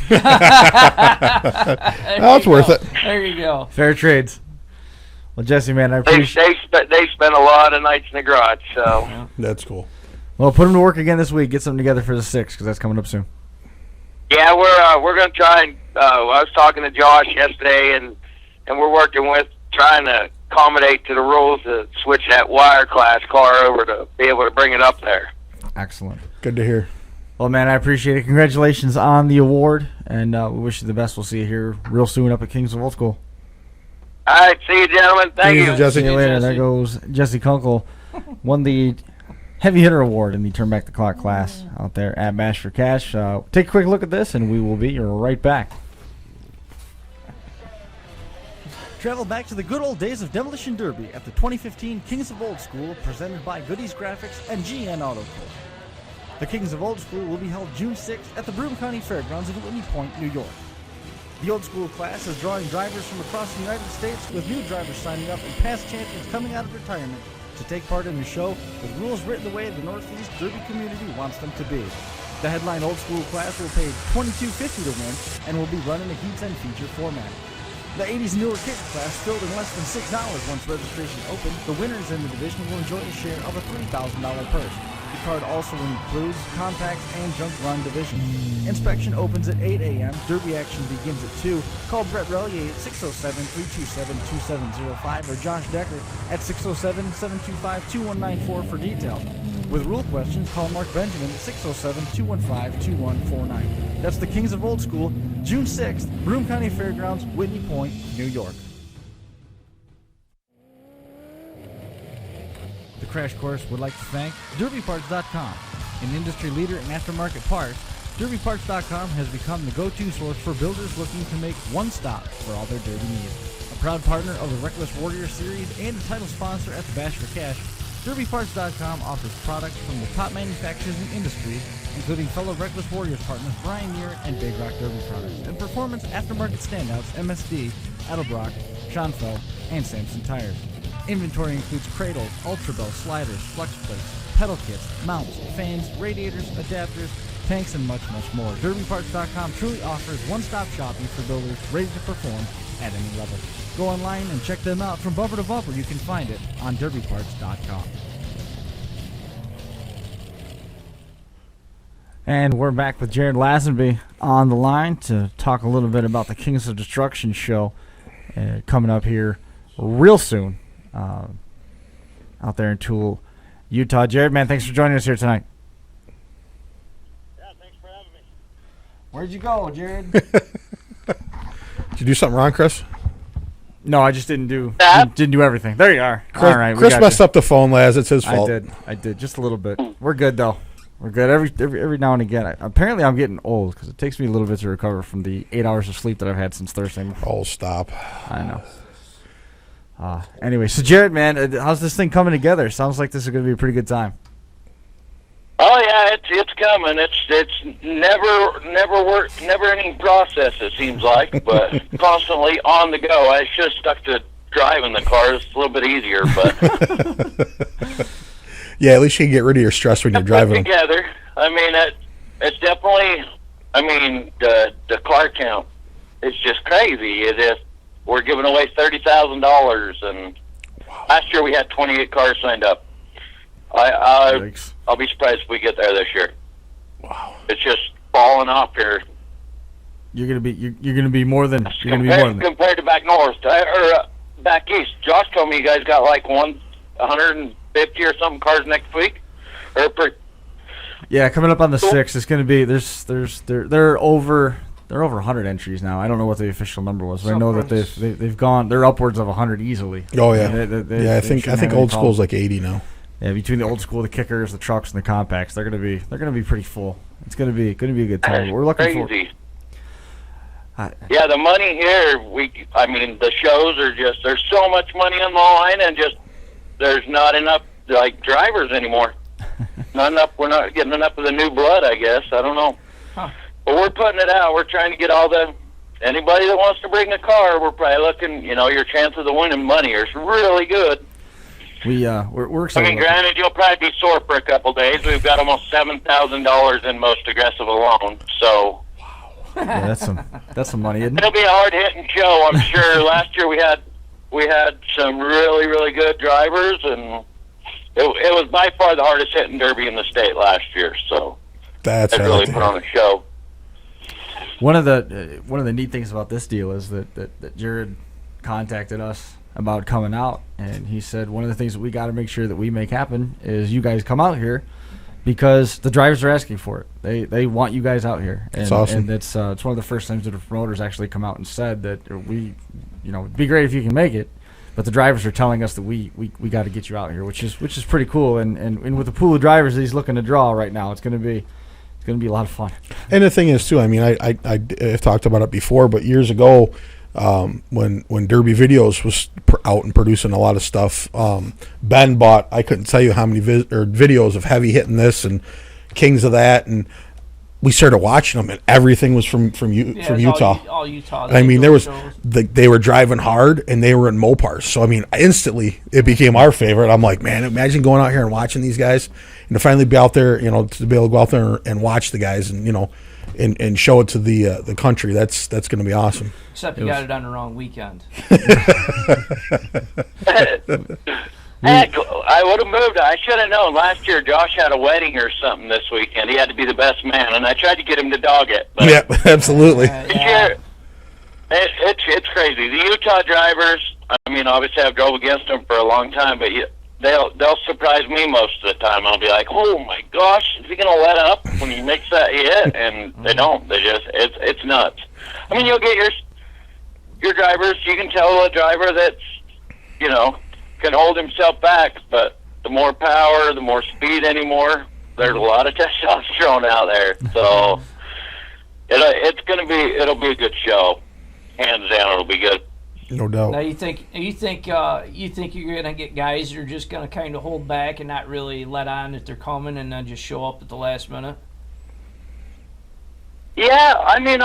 That's worth it. There you go. Fair trades. Well, Jesse, man, I appreciate. They spent a lot of nights in the garage, so yeah. That's cool. Well, put them to work again this week. Get something together for the 6th because that's coming up soon. Yeah, we're going to try and. I was talking to Josh yesterday, and we're working with trying to accommodate to the rules to switch that wire class car over to be able to bring it up there. Excellent. Good to hear. Well, man, I appreciate it. Congratulations on the award, and we wish you the best. We'll see you here real soon up at Kings of Old School. All right, see you, gentlemen. Thank you. Jesse. See you later. There goes Jesse Kunkel, won the Heavy Hitter Award in the Turn Back the Clock class out there at Bash for Cash. Take a quick look at this, and we will be right back. Travel back to the good old days of Demolition Derby at the 2015 Kings of Old School, presented by Goodies Graphics and GN Auto Corp. The Kings of Old School will be held June 6th at the Broome County Fairgrounds in Whitney Point, New York. The Old School class is drawing drivers from across the United States, with new drivers signing up and past champions coming out of retirement to take part in the show with rules written the way the Northeast Derby community wants them to be. The headline Old School class will pay $22.50 to win and will be run in a heats and feature format. The 80s newer kids class filled in less than 6 hours once registration opened. The winners in the division will enjoy a share of a $3,000 purse. The card also includes compacts and junk run divisions. Inspection opens at 8 a.m. Derby action begins at 2. Call Brett Relier at 607-327-2705 or Josh Decker at 607-725-2194 for details. With rule questions, call Mark Benjamin at 607-215-2149. That's the Kings of Old School, June 6th, Broome County Fairgrounds, Whitney Point, New York. The Crash Course would like to thank DerbyParts.com, an industry leader in aftermarket parts. DerbyParts.com has become the go-to source for builders looking to make one stop for all their derby needs. A proud partner of the Reckless Warrior Series and a title sponsor at the Bash for Cash, DerbyParts.com offers products from the top manufacturers in the industry, including fellow Reckless Warriors partners Brian Muir and Big Rock Derby Products, and performance aftermarket standouts MSD, Edelbrock, Schonfeld, and Samson Tires. Inventory includes cradles, ultra belts, sliders, flex plates, pedal kits, mounts, fans, radiators, adapters, tanks, and much, much more. DerbyParts.com truly offers one-stop shopping for builders ready to perform at any level. Go online and check them out from bumper to bumper. You can find it on DerbyParts.com. And we're back with Jared Lazenby on the line to talk a little bit about the Kings of Destruction show coming up here real soon out there in Toole, Utah. Jared, man, thanks for joining us here tonight. Yeah, thanks for having me. Where'd you go, Jared? Did you do something wrong, Chris? No, I just didn't do everything. There you are. Chris, All right, Chris messed up the phone, Laz. It's his fault. I did just a little bit. We're good though. We're good. Every now and again. Apparently, I'm getting old because it takes me a little bit to recover from the 8 hours of sleep that I've had since Thursday. Oh, stop. I know. Anyway, so Jared, man, how's this thing coming together? Sounds like this is going to be a pretty good time. Oh yeah, it's coming. It's never ending process. It seems like, but constantly on the go. I should have stuck to driving the car. It's a little bit easier, but yeah, at least you can get rid of your stress when you're driving. Together. I mean, it's definitely. I mean, the car count. It's just crazy. It is. We're giving away $30,000, and last year we had 28 cars signed up. I'll be surprised if we get there this year. Wow, it's just falling off here. You're gonna be more than compared to back north or back east. Josh told me you guys got like 150 or something cars next week, Yeah, coming up on the 6th, it's gonna be they're over 100 entries now. I don't know what the official number was, but I know that they've gone. They're upwards of 100 easily. Oh yeah, I think Old School's like 80 now. Yeah, between the Old School, the kickers, the trucks, and the compacts, they're gonna be pretty full. It's gonna be a good time. We're looking forward. Yeah, the money here. I mean, the shows are just. There's so much money on the line, and just there's not enough like drivers anymore. Not enough. We're not getting enough of the new blood. I guess I don't know. Huh. But we're putting it out. We're trying to get anybody that wants to bring a car. We're probably looking. Your chances of winning money are really good. We're excited. I mean, granted, you'll probably be sore for a couple days. We've got almost $7,000 in most aggressive alone. So, yeah, that's some money, isn't it? It'll be a hard hitting show, I'm sure. Last year we had some really, really good drivers, and it was by far the hardest hitting derby in the state last year. So that's really put on a show. One of the neat things about this deal is that Jared contacted us about coming out, and he said one of the things that we got to make sure that we make happen is you guys come out here because the drivers are asking for it. They want you guys out here. And, that's awesome. And it's one of the first times that the promoters actually come out and said that it'd be great if you can make it, but the drivers are telling us that we got to get you out here, which is pretty cool. And with the pool of drivers that he's looking to draw right now, it's going to be a lot of fun. And the thing is too, I mean, I've talked about it before, but years ago, when Derby Videos was out and producing a lot of stuff, Ben bought, I couldn't tell you how many videos of heavy hitting this and kings of that, and we started watching them, and everything was from Utah. All Utah. I mean, they were driving hard, and they were in Mopars. So I mean, instantly it became our favorite. I'm like, man, imagine going out here and watching these guys, and to finally be out there, to be able to go out there and watch the guys, and and show it to the country. That's going to be awesome. Except you got it on the wrong weekend. Heck, I would have moved. I should have known. Last year, Josh had a wedding or something this weekend. He had to be the best man, and I tried to get him to dog it. But yeah, absolutely. this year, it's crazy. The Utah drivers, I mean, obviously I've drove against them for a long time, but they'll surprise me most of the time. I'll be like, oh my gosh, is he going to let up when he makes that hit? And they don't. They just, it's nuts. I mean, you'll get your drivers, you can tell a driver that's, can hold himself back, but the more power, the more speed anymore, there's a lot of testosterone out there. So it'll be a good show. Hands down, it'll be good. No doubt. Now you think you're gonna get guys that are just gonna kind of hold back and not really let on that they're coming, and then just show up at the last minute? Yeah, I mean,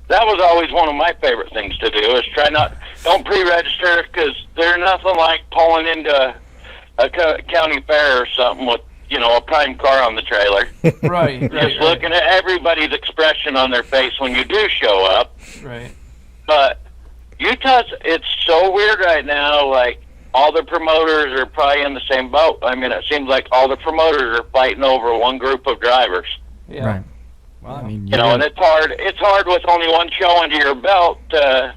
that was always one of my favorite things to do, is don't pre-register, because there's nothing like pulling into a county fair or something with, a prime car on the trailer. Right. Just looking at everybody's expression on their face when you do show up. Right. But it's so weird right now, like, all the promoters are probably in the same boat. I mean, it seems like all the promoters are fighting over one group of drivers. Yeah. Right. Well, I mean, and it's hard with only one show under your belt to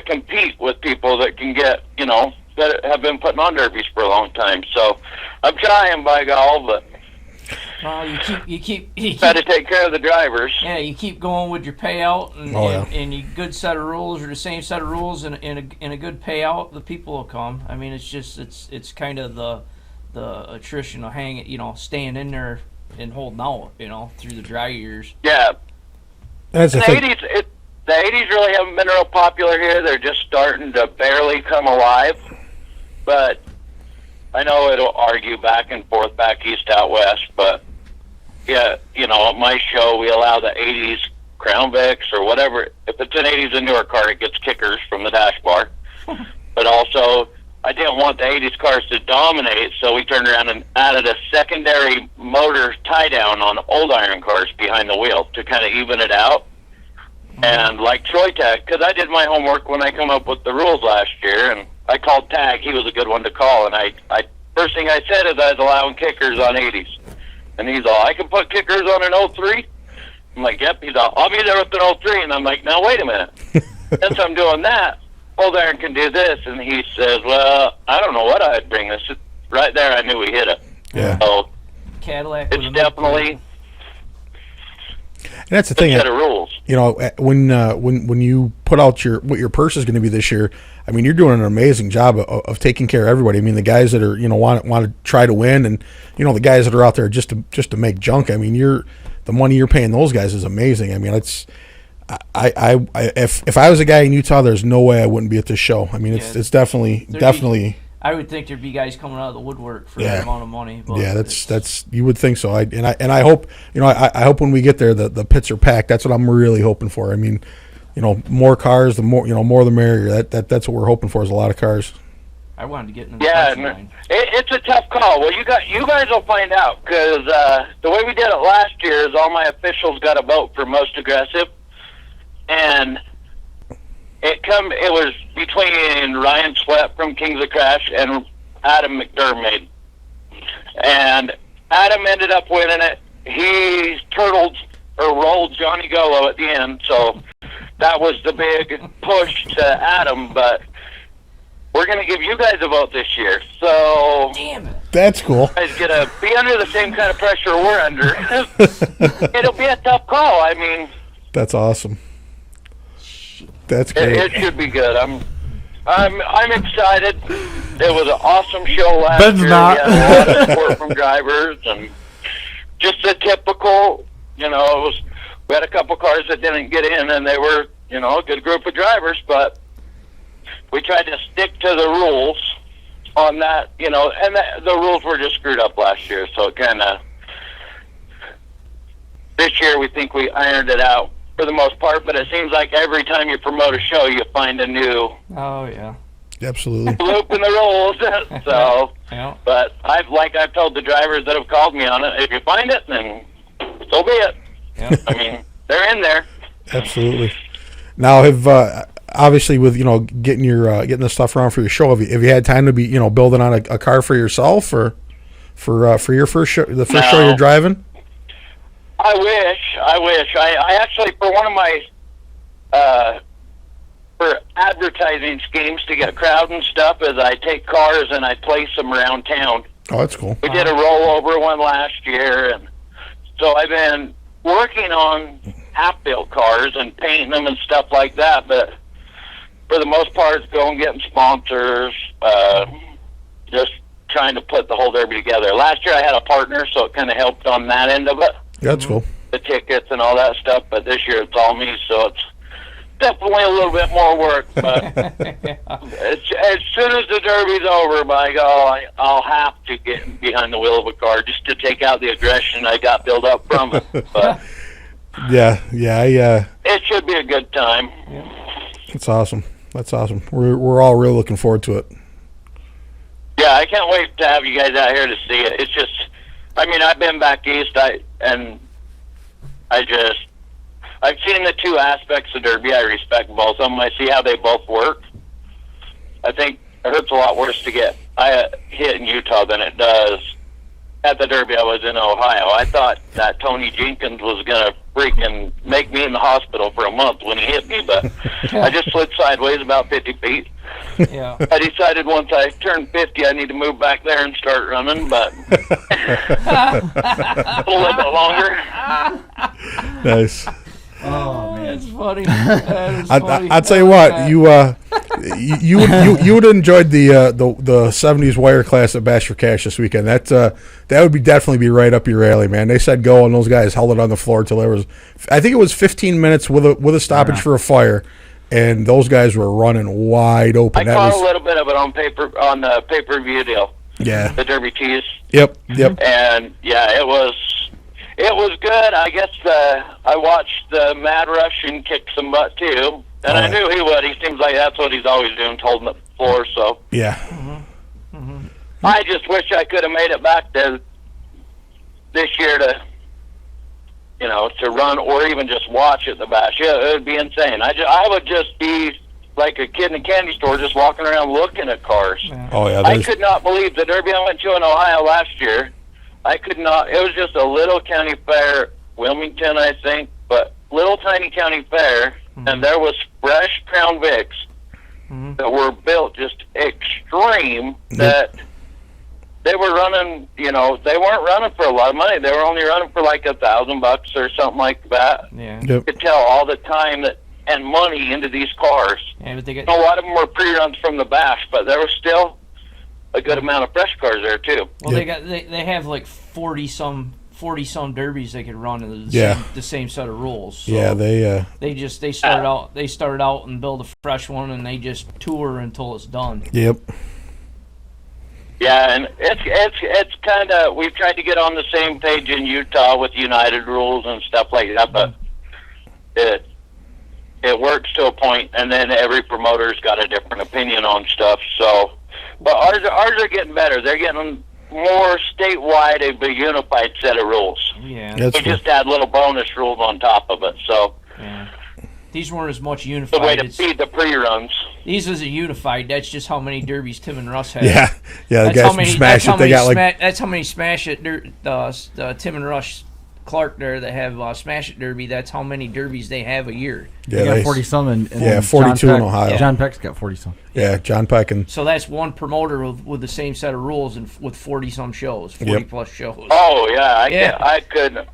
compete with people that can get, that have been putting on derbies for a long time. So I'm trying, by God, but you keep got to take care of the drivers. Yeah, you keep going with your payout, and you good set of rules, or the same set of rules, and a good payout. The people will come. I mean, it's kind of the attrition of staying in there and holding out, through the dry years. Yeah. That's the thing. The 80s really haven't been real popular here. They're just starting to barely come alive. But I know it'll argue back and forth, back east, out west. But, yeah, at my show, we allow the 80s Crown Vics or whatever. If it's an 80s and newer car, it gets kickers from the dash bar. But also, I didn't want the 80s cars to dominate, so we turned around and added a secondary motor tie-down on old iron cars behind the wheel to kind of even it out. And like Troy Tag, because I did my homework when I come up with the rules last year, and I called Tag. He was a good one to call, and I first thing I said is I was allowing kickers on 80s. And he's all, I can put kickers on an 03? I'm like, yep. He's all, I'll be there with an 03. And I'm like, now wait a minute. Since I'm doing that, old iron can do this. And he says, well, I don't know what I'd bring this. Right there, I knew he hit it. Yeah. So Cadillac. it's definitely... And that's the thing. Set of rules. When you put out what your purse is going to be this year, I mean, you're doing an amazing job of taking care of everybody. I mean, the guys that are want to try to win, and the guys that are out there just to make junk. I mean, the money you're paying those guys is amazing. I mean, if I was a guy in Utah, there's no way I wouldn't be at this show. I mean, it's definitely. I would think there'd be guys coming out of the woodwork for that amount of money. But yeah, that's you would think so. I hope I hope when we get there the pits are packed. That's what I'm really hoping for. I mean, more cars, the more the merrier. That's what we're hoping for, is a lot of cars. I wanted to get in the it's a tough call. Well, you guys will find out, because the way we did it last year is all my officials got a vote for most aggressive, and it was between Ryan Sweat from Kings of Crash and Adam McDermott. And Adam ended up winning it. He rolled Johnny Golo at the end, so that was the big push to Adam. But we're going to give you guys a vote this year. So damn it. That's cool. You guys going to be under the same kind of pressure we're under. It'll be a tough call. I mean, that's awesome. That's great. It should be good. I'm excited. It was an awesome show last Ben's year. not. We had a lot of support from drivers, and just a typical, we had a couple cars that didn't get in, and they were, a good group of drivers, but we tried to stick to the rules on that, you know, and the rules were just screwed up last year, so it kind of, this year we think we ironed it out for the most part, but it seems like every time you promote a show, you find a new Oh yeah. Absolutely. loop in the rules. So, Yeah. but I've told the drivers that have called me on it, if you find it, then so be it. Yeah. I mean, they're in there. Absolutely. Now, obviously with getting getting the stuff around for your show, have you had time to be building on a car for yourself or for your first show, the first show you're driving? I wish. I actually, for one of my for advertising schemes to get crowd and stuff, is I take cars and I place them around town. Oh, that's cool. We did a rollover one last year, and so I've been working on half-built cars and painting them and stuff like that, but for the most part, it's going getting sponsors, just trying to put the whole derby together. Last year I had a partner, so it kind of helped on that end of it, That's cool. the tickets and all that stuff, but this year it's all me, so it's definitely a little bit more work, but as soon as the derby's over, by God, I'll have to get behind the wheel of a car just to take out the aggression I got built up from it. But Yeah. it should be a good time. That's awesome. We're all really looking forward to it. Yeah, I can't wait to have you guys out here to see it. It's just, I mean, I've been back east, I've seen the two aspects of Derby. I respect both of them. I see how they both work. I think it hurts a lot worse to get hit in Utah than it does at the Derby I was in Ohio. I thought that Tony Jenkins was going to freaking make me in the hospital for a month when he hit me, but I just slid sideways about 50 feet. Yeah. I decided once I turned 50, I need to move back there and start running, but a little bit longer. Nice. Oh man. That's funny. That is funny. I'll tell you what, you would have enjoyed the 70s wire class at Bash for Cash this weekend. That would definitely be right up your alley, man. They said go, and those guys held it on the floor till there was, I think it was 15 minutes with a stoppage for a fire, and those guys were running wide open. I caught a little bit of it on the pay-per-view deal. Yeah. The Derby Tees. Yep. And yeah, it was good. I guess I watched the Mad Russian kick some butt too, and I knew he would. He seems like that's what he's always doing, holding the floor. So Yeah. I just wish I could have made it back there this year to run or even just watch at the Bash. Yeah, it would be insane. I would just be like a kid in a candy store, just walking around looking at cars. Yeah. Oh yeah. I could not believe the Derby I went to in Ohio last year. I could not. It was just a little county fair, Wilmington, I think, but little tiny county fair, and there was fresh Crown Vics that were built just extreme. That they were running. They weren't running for a lot of money. They were only running for like $1,000 or something like that. Yeah. Yep. You could tell all the time and money into these cars. Yeah, but they get. A lot of them were pre-runs from the Bash, but there was still a good amount of fresh cars there too. Well, they have like 40 some derbies they could run in the same set of rules. So Yeah, they started out and build a fresh one, and they just tour until it's done. Yep. Yeah, and it's kind of, we've tried to get on the same page in Utah with United rules and stuff like that, but it works to a point, and then every promoter's got a different opinion on stuff. So, but ours are getting better. They're getting more statewide, a unified set of rules. Yeah. That's We cool. just add little bonus rules on top of it. So Yeah. These weren't as much the unified. way to feed the pre-runs. These isn't unified. That's just how many derbies Tim and Russ had. Yeah. The That's guys how from many. Smash That's how It, they many. got like That's how many Smash It. The Tim and Russ Clark there that have Smash It Derby. That's how many derbies they have a year. They got 40 some, and Yeah, then 42 John in Peck- Ohio. John Peck's got 40 some. Yeah, John Peck and So that's one promoter with the same set of rules and with 40 some shows, 40 plus shows. Oh yeah, Yeah. I couldn't.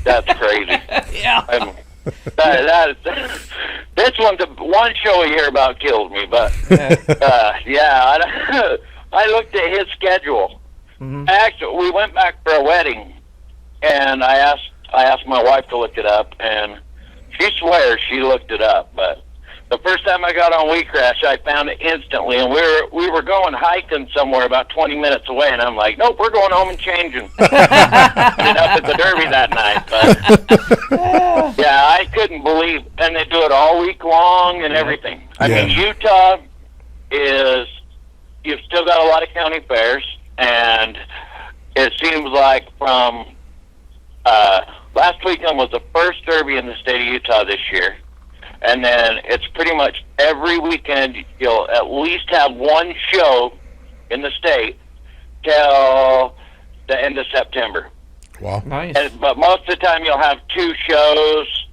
That's crazy. Yeah. This one show we hear about kills me, but I looked at his schedule. Actually, we went back for a wedding, and I asked my wife to look it up, and she swears she looked it up, but The first time I got on Wheatgrass, I found it instantly, and we were going hiking somewhere about 20 minutes away, and I'm like, nope, we're going home and changing. Ended up at the Derby that night, but yeah, I couldn't believe, and they do it all week long and everything. I mean, Utah you've still got a lot of county fairs, and it seems like from last weekend was the first Derby in the state of Utah this year. And then it's pretty much every weekend you'll at least have one show in the state till the end of September. Wow. Nice. But most of the time you'll have two shows.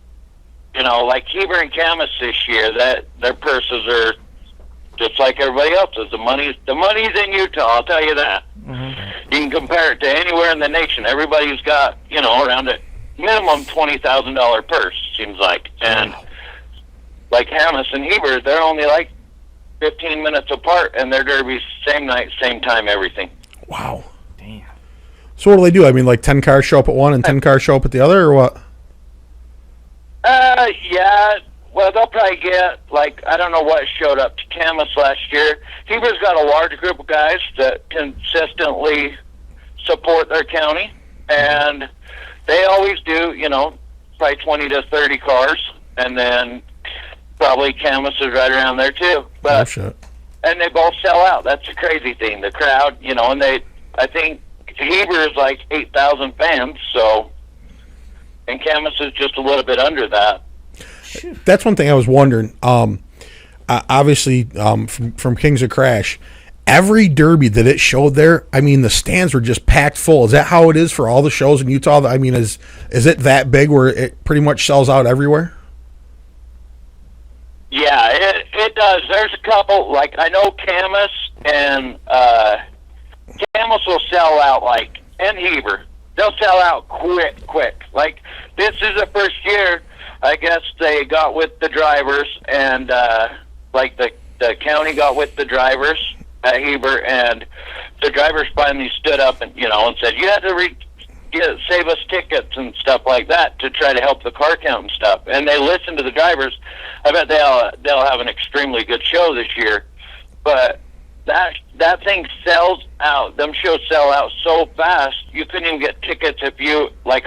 You know, like Heber and Camas this year, that their purses are just like everybody else's. The money's in Utah, I'll tell you that. Mm-hmm. You can compare it to anywhere in the nation. Everybody's got, around a minimum $20,000 purse, seems like. And like Camas and Heber, they're only like 15 minutes apart, and their derbies same night, same time, everything. Wow. Damn. So what do they do? I mean, like 10 cars show up at one and 10 cars show up at the other, or what? Yeah. Well, they'll probably get, I don't know what showed up to Camas last year. Heber's got a large group of guys that consistently support their county, and they always do, probably 20 to 30 cars, and then probably Camas is right around there too. But, Oh, shit. and they both sell out. That's the crazy thing. The crowd, and I think Heber is like 8,000 fans, so, and Camas is just a little bit under that. That's one thing I was wondering. Obviously, from Kings of Crash, every derby that it showed there, I mean, the stands were just packed full. Is that how it is for all the shows in Utah? I mean, is it that big where it pretty much sells out everywhere? Yeah, it does. There's a couple, I know Camas and Camas will sell out, and Heber. They'll sell out quick. This is the first year, I guess they got with the drivers, and the county got with the drivers at Heber, and the drivers finally stood up and said, you had to save us tickets and stuff like that to try to help the car count and stuff. And they listened to the drivers. I bet they'll have an extremely good show this year. But that thing sells out. Them shows sell out so fast, you couldn't even get tickets if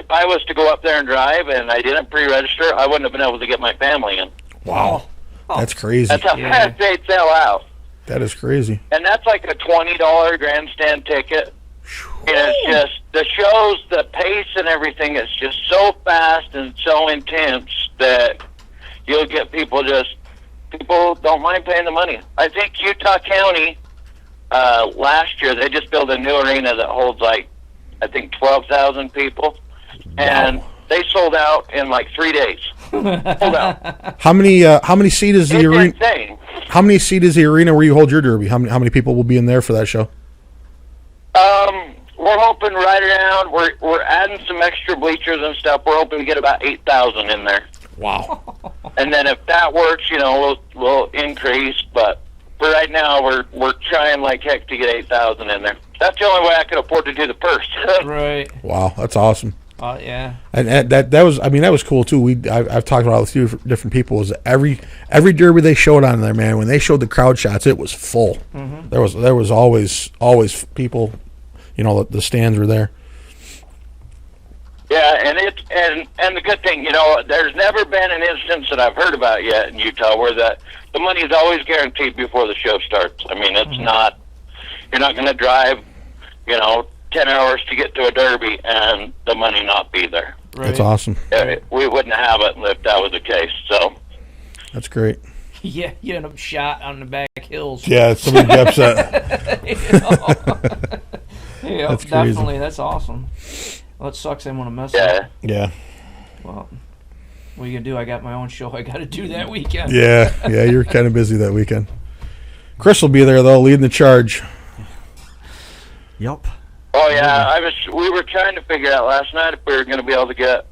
I was to go up there and drive and I didn't pre-register, I wouldn't have been able to get my family in. Wow. That's crazy. That's how fast they sell out. That is crazy. And that's like a $20 grandstand ticket. And it's just, the shows, the pace and everything is just so fast and so intense that you'll get people don't mind paying the money. I think Utah County, last year, they just built a new arena that holds 12,000 people. And they sold out in 3 days. Sold out. How many seat is the It's arena? insane. How many seat is the arena where you hold your derby? How many people will be in there for that show? We're hoping right around. We're adding some extra bleachers and stuff. We're hoping to get about 8,000 in there. Wow. And then if that works, we'll increase. But for right now, we're trying like heck to get 8,000 in there. That's the only way I could afford to do the purse. Right. Wow, that's awesome. Yeah. And that was, that was cool too. I've talked about it with a few different people. Is every derby they showed on there, man. When they showed the crowd shots, it was full. Mm-hmm. There was always people. The stands were there. Yeah, and the good thing, there's never been an instance that I've heard about yet in Utah where the money is always guaranteed before the show starts. I mean, it's not, you're not going to drive, 10 hours to get to a derby and the money not be there. Right. That's awesome. We wouldn't have it if that was the case. So that's great. Yeah, you end up shot on the back hills. Yeah, somebody be upset. Yeah, That's crazy. definitely. That's awesome. Well, it sucks I want to mess yeah. up. Yeah. Well, what are you going to do? I got my own show I got to do that weekend. Yeah, you're kind of busy that weekend. Chris will be there, though, leading the charge. Yep. Oh yeah, we were trying to figure out last night if we were going to be able to get.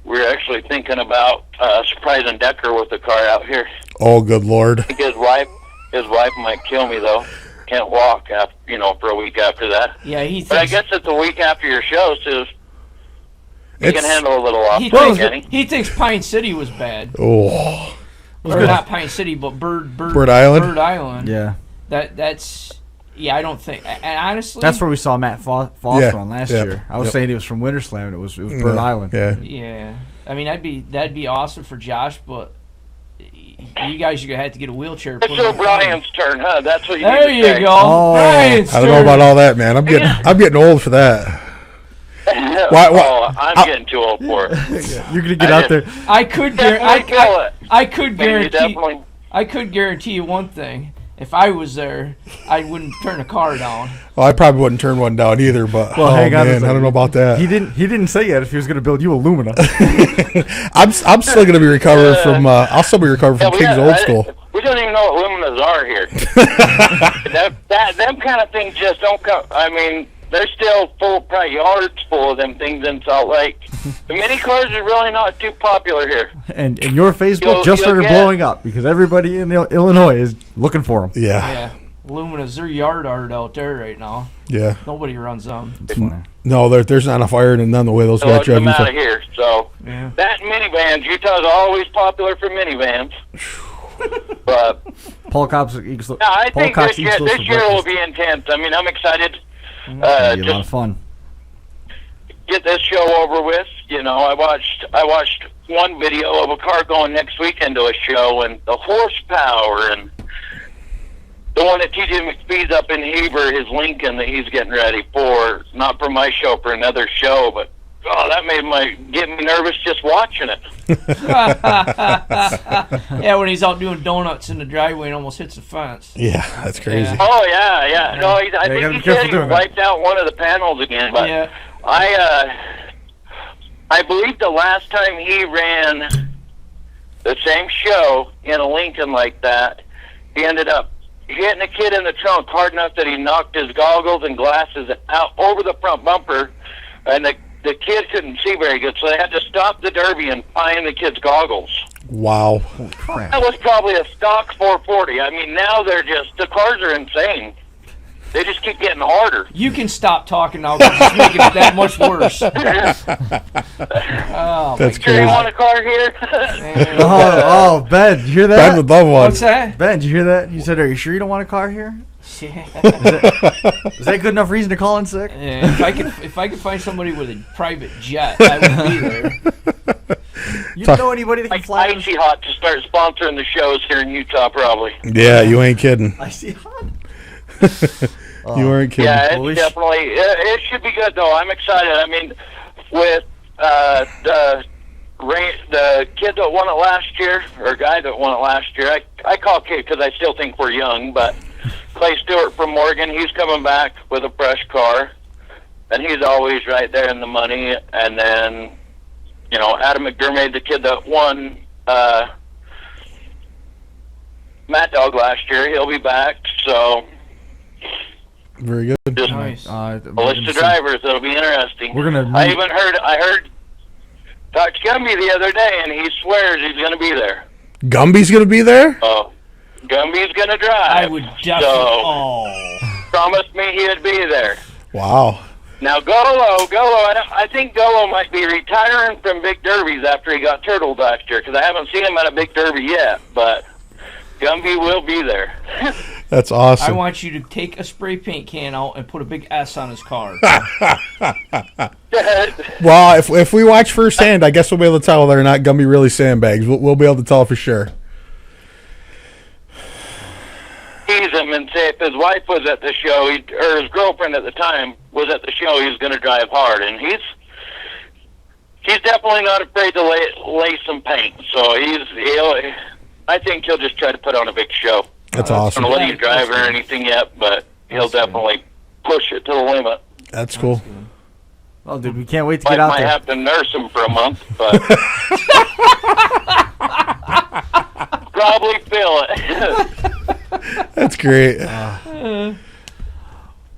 We were actually thinking about surprising Decker with the car out here. Oh, good Lord. I think his wife might kill me though. Can't walk after, for a week after that. Yeah, he But I thinks. guess it's a week after your show, so He can handle a little off. He thinks Pine City was bad. Oh, Or not Pine City, but Bird Island. Bird Island. Yeah. That's. Yeah, I don't think. And honestly, That's where we saw Matt Foster on last year. I was saying he was from Winter Slam, and it was Bird Island. Yeah. Yeah, I mean that'd be awesome for Josh, but you guys are gonna have to get a wheelchair. It's O'Brien's turn, huh? That's what you There need to you say. go. Oh. Brian's I don't know turn. about all that, man. I'm getting old for that. Oh, I'm getting too old for it. You're gonna get out there. I could Definitely kill it. I could Man, you guarantee. definitely. I could guarantee you one thing. If I was there, I wouldn't turn a car down. Well, I probably wouldn't turn one down either, but hang on a man, I second. don't know about that. He didn't say yet if he was gonna build you Illumina. I'm still gonna be recovering from. I'll still be recovering from King's Old School. We don't even know what luminas are here. Them kind of things just don't come. I mean, they're still full, probably yards full of them things in Salt Lake. The mini cars are really not too popular here. And your Facebook You'll just started get- blowing up because everybody in Illinois is looking for them. Yeah, Yeah, Lumina's their yard art out there right now. yeah. Nobody runs them. No, there's not enough iron in none the way those So guys it's them drive. out of here. So Yeah. that minivans, Utah's always popular for minivans. But Paul Cox equals. no, I Paul think Cox this year, equals this for year will breakfast. be intense. I mean, I'm excited. It'll be a lot of Just fun. get this show over with. You know, I watched one video of a car going next weekend to a show, and the horsepower, and the one that TJ McPhee's up in Heber, his Lincoln that he's getting ready for, not for my show, for another show, but that get me nervous just watching it. Yeah, when he's out doing donuts in the driveway and almost hits the fence. Yeah, that's crazy. Yeah. Oh yeah. No, I gotta think be he careful said he doing that. wiped out one of the panels again. But Yeah. I believe the last time he ran the same show in a Lincoln like that, he ended up hitting a kid in the trunk hard enough that he knocked his goggles and glasses out over the front bumper, and the kid couldn't see very good, so they had to stop the derby and find the kid's goggles. Wow. Crap. That was probably a stock 440. I mean, now the cars are insane. They just keep getting harder. You can stop talking now because it's making it that much worse. Oh, That's Sure, you crazy. want a car here? Oh, Ben, did you hear that? Ben would love one. What's that? Ben, did you hear that? You said, "Are you sure you don't want a car here?" Yeah. Is that good enough reason to call in sick? Yeah, if I could find somebody with a private jet, I would be there. You don't know anybody that can Like fly? Icy Hot to start sponsoring the shows here in Utah, probably. Yeah, you ain't kidding. I see. You aren't kidding. Yeah, Holy it's definitely. It should be good though. I'm excited. I mean, with the kid that won it last year, or guy that won it last year, I call kid because I still think we're young, but Clay Stewart from Morgan, he's coming back with a fresh car, and he's always right there in the money. And then, Adam McDermott, the kid that won Mad Dog last year, he'll be back. So Very good. just Nice. a list of drivers. It'll be interesting. We're gonna. I heard Dr. Gumby the other day, and he swears he's going to be there. Gumby's gonna be there. Oh, Gumby's going to drive. I would definitely. So, Oh. promised me he'd be there. Wow. Now, Golo, I think Golo might be retiring from big derbies after he got turtled last year, because I haven't seen him at a big derby yet, but Gumby will be there. That's I awesome. want you to take a spray paint can out and put a big S on his car. Well, if we watch firsthand, I guess we'll be able to tell whether or not Gumby really sandbags. We'll be able to tell for sure. Tease him and say if his wife was at the show, or his girlfriend at the time was at the show, he's going to drive hard, and he's definitely not afraid to lay some paint. So I think he'll just try to put on a big show. That's I awesome. don't know whether he's driving or anything yet, but he'll definitely push it to the limit. That's cool. Oh, dude, we can't wait to Wife get out might there. have to nurse him for a month, but probably feel it. That's great.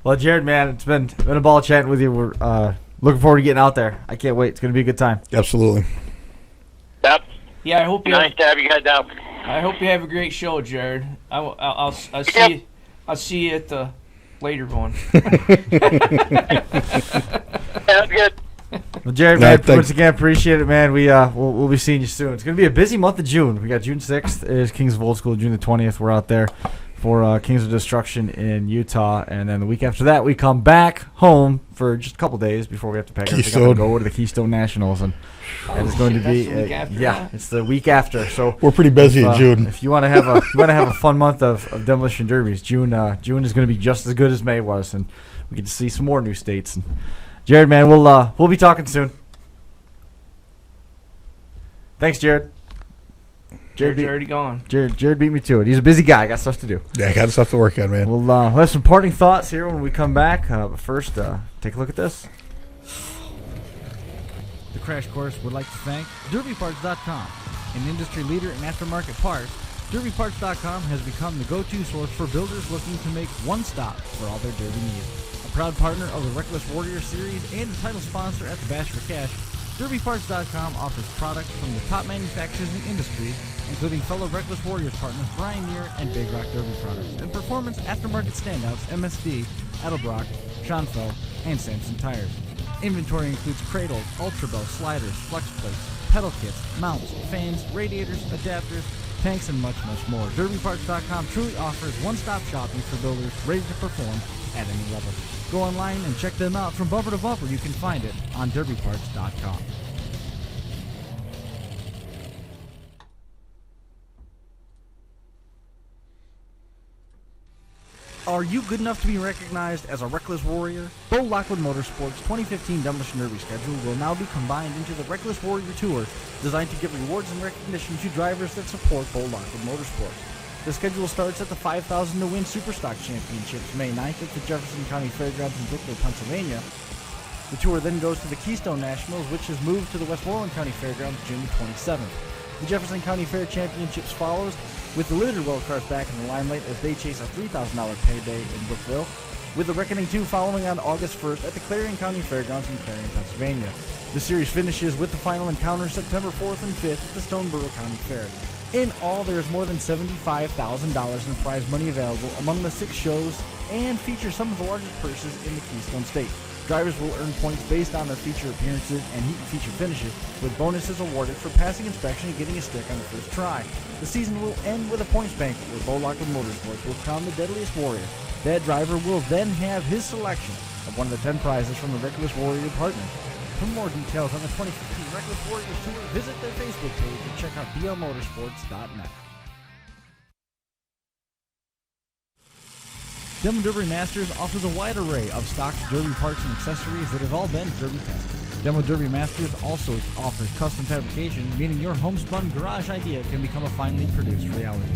Well, Jared, man, it's been a ball chatting with you. We're looking forward to getting out there. I can't wait. It's going to be a good time. Absolutely. Yep. Yeah, I hope you. Nice to have you guys out. I hope you have a great show, Jared. I'll see Yep. you. I'll see you at the later one. Sounds good. Well, Jared, Yeah, man, thanks. once again, appreciate it, man. We'll be seeing you soon. It's going to be a busy month of June. We got June 6th is Kings of Old School. June the 20th, we're out there for Kings of Destruction in Utah. And then the week after that, we come back home for just a couple days before we have to pack everything up and go to the Keystone Nationals. And it's going to be that's the week after that? it's the week after. So We're pretty busy in June. If you want to have a fun month of demolition derbies, June is going to be just as good as May was, and we get to see some more new states. And Jared, man, we'll be talking soon. Thanks, Jared. Jared's already gone. Jared beat me to it. He's a busy guy. Got stuff to do. Yeah, I got stuff to work on, man. We'll have some parting thoughts here when we come back. But first, take a look at this. The Crash Course would like to thank DerbyParts.com, an industry leader in aftermarket parts. DerbyParts.com has become the go-to source for builders looking to make one stop for all their derby needs. A proud partner of the Reckless Warrior Series and a title sponsor at the Bash for Cash, DerbyParts.com offers products from the top manufacturers in the industry, including fellow Reckless Warriors partners Brian Neer and Big Rock Derby Products, and performance aftermarket standouts MSD, Edelbrock, Schonfeld, and Samson Tires. Inventory includes cradles, Ultra Bow, sliders, flex plates, pedal kits, mounts, fans, radiators, adapters, tanks, and much, much more. DerbyParts.com truly offers one-stop shopping for builders ready to perform at any level. Go online and check them out from bumper to bumper. You can find it on DerbyParts.com. Are you good enough to be recognized as a Reckless Warrior? Bo Lockwood Motorsports' 2015 Demolition Derby schedule will now be combined into the Reckless Warrior Tour, designed to give rewards and recognition to drivers that support Bo Lockwood Motorsports. The schedule starts at the 5,000 to Win Superstock Championships May 9th at the Jefferson County Fairgrounds in Brookville, Pennsylvania. The tour then goes to the Keystone Nationals, which is moved to the Westmoreland County Fairgrounds June 27th. The Jefferson County Fair Championships follows, with the limited road cars back in the limelight as they chase a $3,000 payday in Brookville, with the Reckoning 2 following on August 1st at the Clarion County Fairgrounds in Clarion, Pennsylvania. The series finishes with the final encounter September 4th and 5th at the Stoneborough County Fair. In all, there is more than $75,000 in prize money available among the 6 shows and features some of the largest purses in the Keystone State. Drivers will earn points based on their feature appearances and heat and feature finishes, with bonuses awarded for passing inspection and getting a stick on the first try. The season will end with a points banquet where Bo Lockwood Motorsports will crown the deadliest warrior. That driver will then have his selection of one of the 10 prizes from the Reckless Warrior partners. For more details on the 2015 Reckless Warriors Tour, visit their Facebook page and check out blmotorsports.net. Demo Derby Masters offers a wide array of stock derby parts and accessories that have all been derby tested. Demo Derby Masters also offers custom fabrication, meaning your homespun garage idea can become a finely produced reality.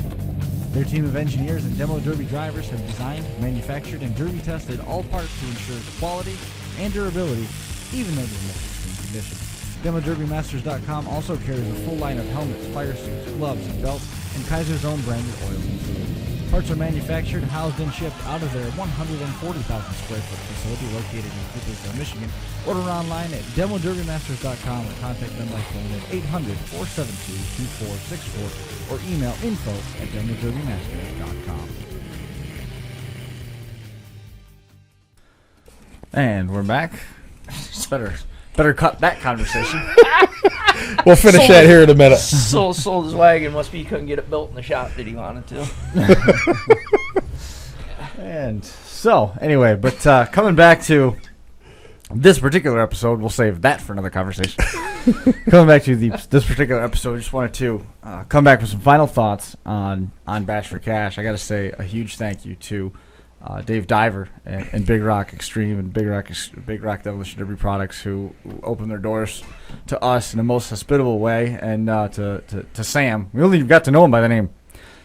Their team of engineers and Demo Derby drivers have designed, manufactured, and derby tested all parts to ensure quality and durability, even under the most extreme conditions. DemoDerbyMasters.com also carries a full line of helmets, fire suits, gloves, belts, and Kaiser's own branded oils and fluids. Parts are manufactured, housed, and shipped out of their 140,000 square foot facility located in Coopersville, Michigan. Order online at DemoDerbyMasters.com or contact them by phone at 800-472-2464 or email info@DemoDerbyMasters.com. And we're back. Better cut that conversation. We'll finish that here in a minute. Sold his wagon. Must be he couldn't get it built in the shop that he wanted to. And so, anyway, but coming back to this particular episode, we'll save that for another conversation. Coming back to this particular episode, I just wanted to come back with some final thoughts on Bash for Cash. I got to say a huge thank you to Dave Diver and Big Rock Extreme and Big Rock Demolition Derby Products, who opened their doors to us in the most hospitable way, and to Sam. We only got to know him by the name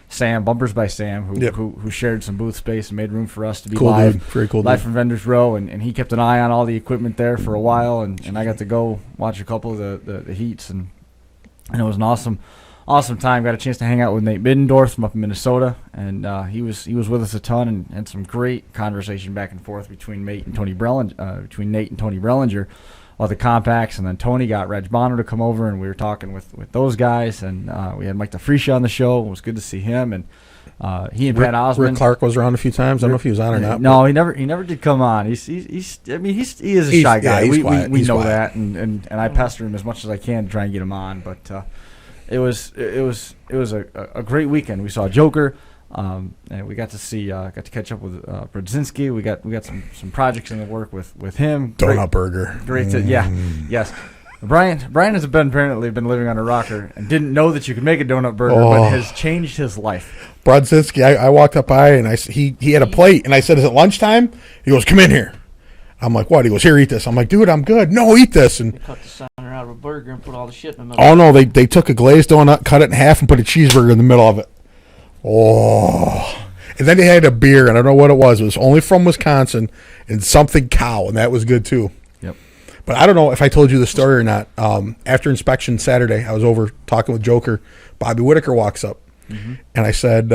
Sam, Bumpers by Sam, who shared some booth space and made room for us to be live. Dude. Very cool. Live from Vendors Row, and he kept an eye on all the equipment there for a while, and I got to go watch a couple of the heats, and it was an awesome time. Got a chance to hang out with Nate Middendorf from up in Minnesota, and he was with us a ton, and had some great conversation back and forth between Nate and Tony Brellinger, about the compacts, and then Tony got Reg Bono to come over, and we were talking with those guys, and we had Mike DeFriesha on the show. It was good to see him, and he and Pat Osmond. Rick Clark was around a few times. I don't know if he was on or not. No, he never did come on. He is a shy guy. Yeah, we know quiet. that, and I pester him as much as I can to try and get him on. But it was a great weekend. We saw Joker, and we got to catch up with Brodzinski. We got some projects in the work with him. Donut burger. Great yes. Brian has apparently been living on a rocker and didn't know that you could make a donut burger, but has changed his life. Brodzinski, I walked up by and he had a plate, and I said, "Is it lunchtime?" He goes, "Come in here." I'm like, "What?" He goes, "Here, eat this." I'm like, "Dude, I'm good." "No, eat this." And They cut the center out of a burger and put all the shit in the middle. oh no, they took a glazed donut, cut it in half, and put a cheeseburger in the middle of it. Oh. And then they had a beer, and I don't know what it was. It was only from Wisconsin, and something cow, and that was good too. Yep. But I don't know if I told you the story or not. After inspection Saturday, I was over talking with Joker. Bobby Whitaker walks up, and I said,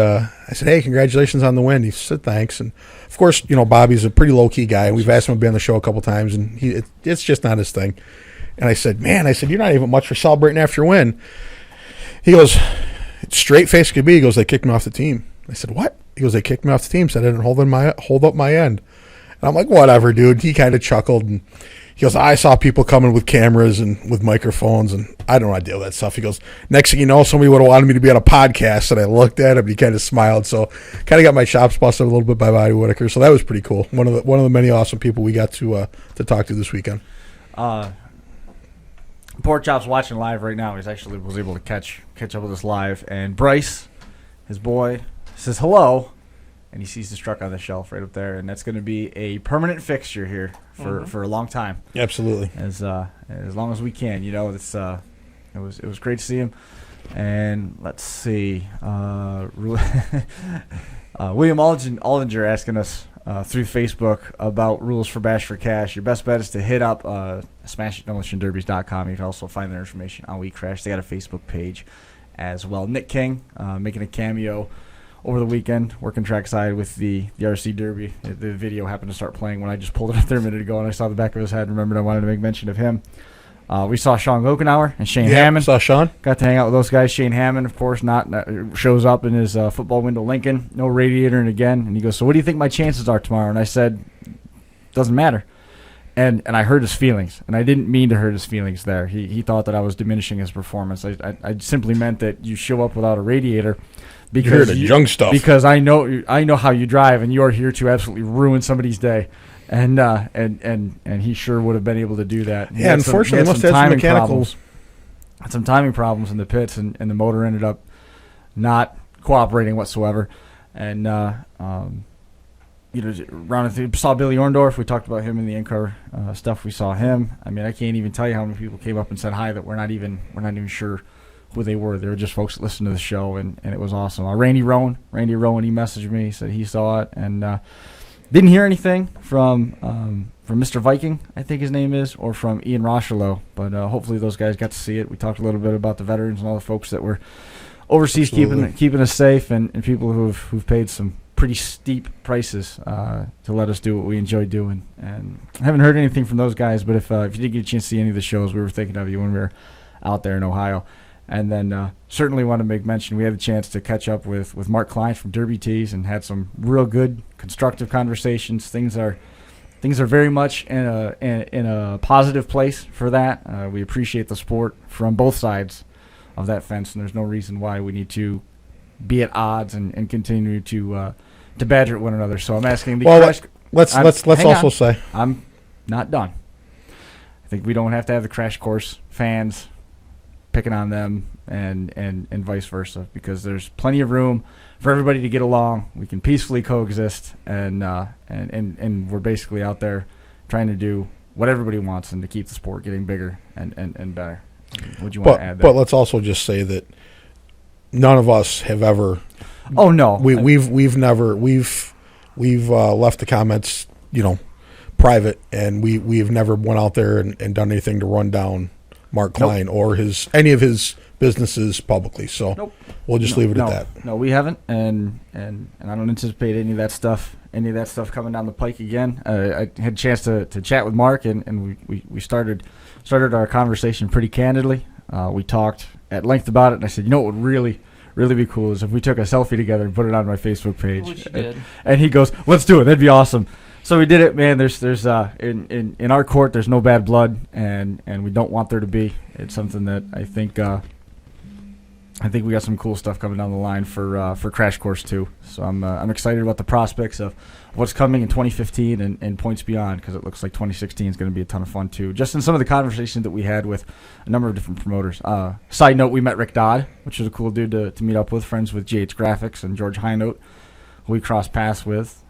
"Hey, congratulations on the win." He said, "Thanks." And of course, Bobby's a pretty low key guy. We've asked him to be on the show a couple times, and it's just not his thing. And I said, "Man," you're not even much for celebrating after a win. He goes, straight face could be. He goes, "They kicked me off the team." I said, "What?" He goes, "They kicked me off the team. Said I didn't hold up my end." And I'm like, "Whatever, dude." He kind of chuckled, and he goes, "I saw people coming with cameras and with microphones, and I don't know how to deal with that stuff." He goes, "Next thing you know, somebody would have wanted me to be on a podcast." And I looked at him, and he kind of smiled. So kind of got my chops busted a little bit by Bobby Whitaker. So that was pretty cool. One of the many awesome people we got to talk to this weekend. Pork Chop's watching live right now. He's actually was able to catch up with us live. And Bryce, his boy, says hello, and he sees the truck on the shelf right up there. And that's going to be a permanent fixture here for a long time. Absolutely. As long as we can. It's it was great to see him. And let's see, William Aldinger asking us through Facebook about rules for Bash for Cash. Your best bet is to hit up SmashDemolitionDerbies.com. You can also find their information on We Crash. They got a Facebook page as well. Nick King making a cameo over the weekend, working trackside with the RC Derby. The video happened to start playing when I just pulled it up there a minute ago, and I saw the back of his head and remembered I wanted to make mention of him. We saw Sean Gokenauer and Shane Hammond. Saw Sean. Got to hang out with those guys. Shane Hammond, of course, not shows up in his football window Lincoln. No radiator, and again. And he goes, "So what do you think my chances are tomorrow?" And I said, "Doesn't matter." And I hurt his feelings, and I didn't mean to hurt his feelings there. He thought that I was diminishing his performance. I simply meant that you show up without a radiator because young stuff. Because I know how you drive, and you are here to absolutely ruin somebody's day. And he sure would have been able to do that. Yeah, unfortunately, he must have had some mechanicals. Had some timing problems in the pits, and the motor ended up not cooperating whatsoever. And saw Billy Orndorff. We talked about him in the in-car stuff. We saw him. I mean, I can't even tell you how many people came up and said hi that we're not even sure who they were. They were just folks that listened to the show, and it was awesome. Randy Rowan, he messaged me, said he saw it, and didn't hear anything from Mr. Viking, I think his name is, or from Ian Rochelow, but hopefully those guys got to see it. We talked a little bit about the veterans and all the folks that were overseas keeping us safe, and people who've paid some pretty steep prices to let us do what we enjoy doing. And I haven't heard anything from those guys, but if you did get a chance to see any of the shows, we were thinking of you when we were out there in Ohio. And then certainly want to make mention, we had a chance to catch up with Mark Klein from Derby Tees and had some real good, constructive conversations. Things are very much in a positive place for that. We appreciate the support from both sides of that fence, and there's no reason why we need to be at odds and continue to badger at one another. So I'm asking the let's also say I'm not done. I think we don't have to have the Crash Course fans picking on them and vice versa, because there's plenty of room for everybody to get along. We can peacefully coexist, and we're basically out there trying to do what everybody wants and to keep the sport getting bigger and better. Would you want to add that? But let's also just say that none of us have ever. Oh no, we've never left the comments, private, and we've never went out there and done anything to run down Mark Klein or any of his businesses publicly. So we'll just leave it at that. No, we haven't, and I don't anticipate any of that stuff coming down the pike again. I had a chance to chat with Mark, and we started our conversation pretty candidly. We talked at length about it, and I said, what would really be cool is if we took a selfie together and put it on my Facebook page. Which you did. And he goes, let's do it. That'd be awesome. So we did it, man. There's in our court, there's no bad blood, and we don't want there to be. It's something that I think we got some cool stuff coming down the line for Crash Course 2. So I'm excited about the prospects of what's coming in 2015 and points beyond, because it looks like 2016 is going to be a ton of fun too. Just in some of the conversations that we had with a number of different promoters. Side note, we met Rick Dodd, which is a cool dude to meet up with, friends with GH Graphics and George Highnote, who we crossed paths with.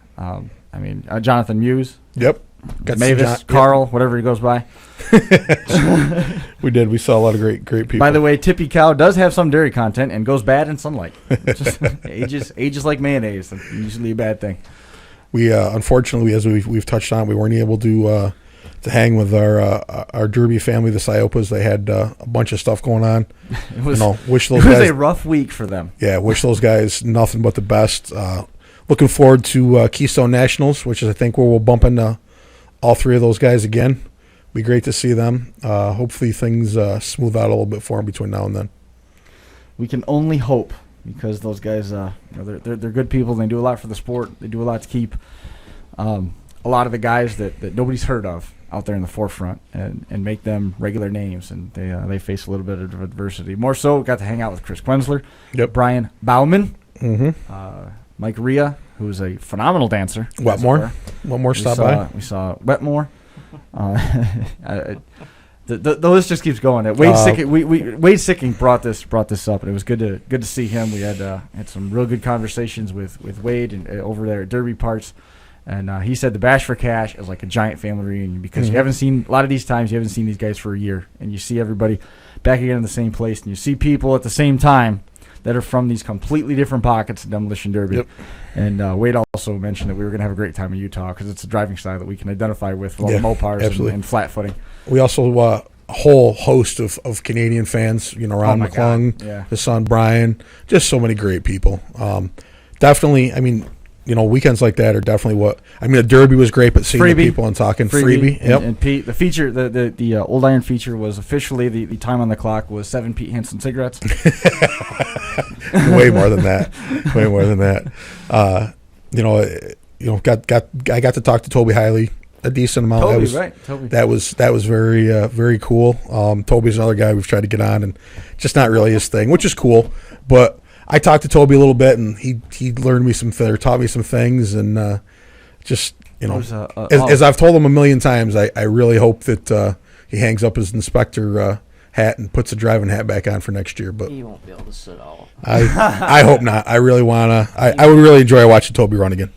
Jonathan Muse. Yep. Mavis, Carl, whatever he goes by. We did. We saw a lot of great people. By the way, Tippy Cow does have some dairy content and goes bad in sunlight. Just ages like mayonnaise. That's usually a bad thing. We unfortunately, as we've touched on, we weren't able to hang with our Derby family, the Siopas. They had a bunch of stuff going on. It was wish those guys a rough week for them. Yeah, wish those guys nothing but the best. Looking forward to Keystone Nationals, which is I think where we'll bump into all three of those guys again. Be great to see them. Hopefully things smooth out a little bit for them between now and then. We can only hope, because those guys, they're good people. They do a lot for the sport. They do a lot to keep a lot of the guys that nobody's heard of out there in the forefront and make them regular names. And they face a little bit of adversity. More so, got to hang out with Chris Quensler, Brian Bauman, Mike Rhea, who's a phenomenal dancer. Wetmore stopped by. We saw Wetmore. The list just keeps going. Wade Sicking brought this up, and it was good to see him. We had some real good conversations with Wade and over there at Derby Parts, and he said the Bash for Cash is like a giant family reunion, because you haven't seen a lot of these times. You haven't seen these guys for a year, and you see everybody back again in the same place, and you see people at the same time that are from these completely different pockets of Demolition Derby. Yep. And Wade also mentioned that we were going to have a great time in Utah, because it's a driving style that we can identify with all the Mopars and flat footing. We also a whole host of Canadian fans, Ron McClung, his son Brian, just so many great people. Definitely, weekends like that are definitely the Derby was great, but seeing the people and talking Freebie. Yep. And Pete, the feature, the Old Iron feature was officially the time on the clock was 7 Pete Hansen cigarettes. Way more than that. I got to talk to Toby Hiley a decent amount. Toby. That was very very cool. Toby's another guy we've tried to get on, and just not really his thing, which is cool. But I talked to Toby a little bit, and he taught me some things, and as I've told him a million times, I really hope that he hangs up his inspector hat and puts a driving hat back on for next year. But he won't be able to sit out. I hope not. I really wanna. I would really enjoy watching Toby run again.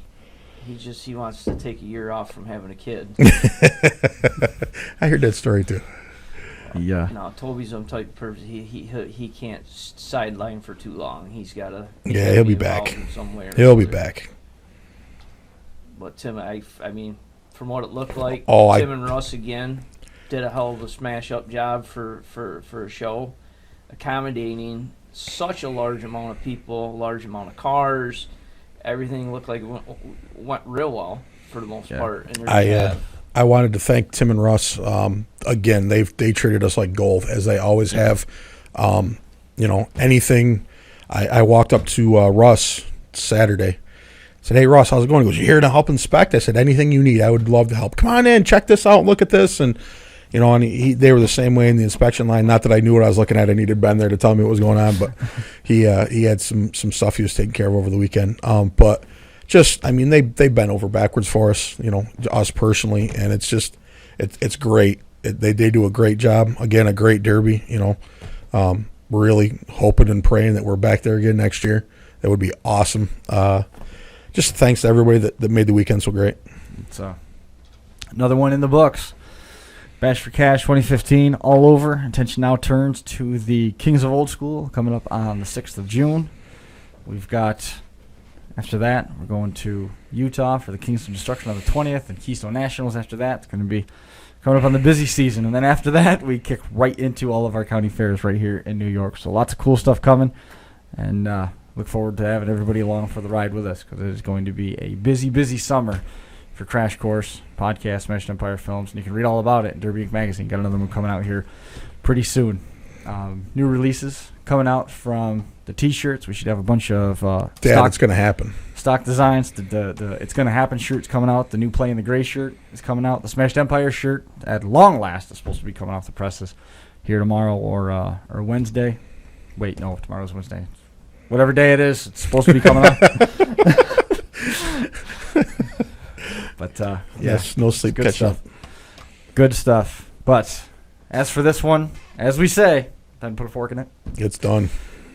He wants to take a year off from having a kid. I heard that story too. Yeah. No, Toby's some type of person. He can't sideline for too long. He's got to. Yeah, he'll be back. Somewhere. He'll be back. But Tim, I mean, from what it looked like, Tim and Russ again did a hell of a smash-up job for a show, accommodating such a large amount of people, large amount of cars. Everything looked like it went real well for the most part. And I wanted to thank Tim and Russ. Again, they treated us like gold, as they always have. Anything. I walked up to Russ Saturday. Said, "Hey Russ, how's it going?" He goes, "You here to help inspect?" I said, "Anything you need, I would love to help. Come on in, check this out, look at this." And they were the same way in the inspection line. Not that I knew what I was looking at. I needed Ben there to tell me what was going on, but he had some stuff he was taking care of over the weekend. But just, they bent over backwards for us, us personally, and it's great. They do a great job. Again, a great Derby. Really hoping and praying that we're back there again next year. That would be awesome. Just thanks to everybody that made the weekend so great. It's another one in the books. Bash for Cash 2015 all over. Attention now turns to the Kings of Old School coming up on the 6th of June. We've got, after that, we're going to Utah for the Kings of Destruction on the 20th, and Keystone Nationals after that. It's going to be coming up on the busy season. And then after that, we kick right into all of our county fairs right here in New York. So lots of cool stuff coming. And look forward to having everybody along for the ride with us because it is going to be a busy, busy summer for Crash Course, podcast, Smashed Empire Films. And you can read all about it in Derby Ink Magazine. Got another one coming out here pretty soon. New releases coming out from the T-shirts. We should have a bunch of it's going to happen. Stock designs. The It's Going to Happen shirt's coming out. The new Play in the Gray shirt is coming out. The Smashed Empire shirt, at long last, is supposed to be coming off the presses here tomorrow or Wednesday. Wait, no, tomorrow's Wednesday. Whatever day it is, it's supposed to be coming out. But yes, no sleep good catch stuff. up. Good stuff. But as for this one, as we say, time to put a fork in it. It's done.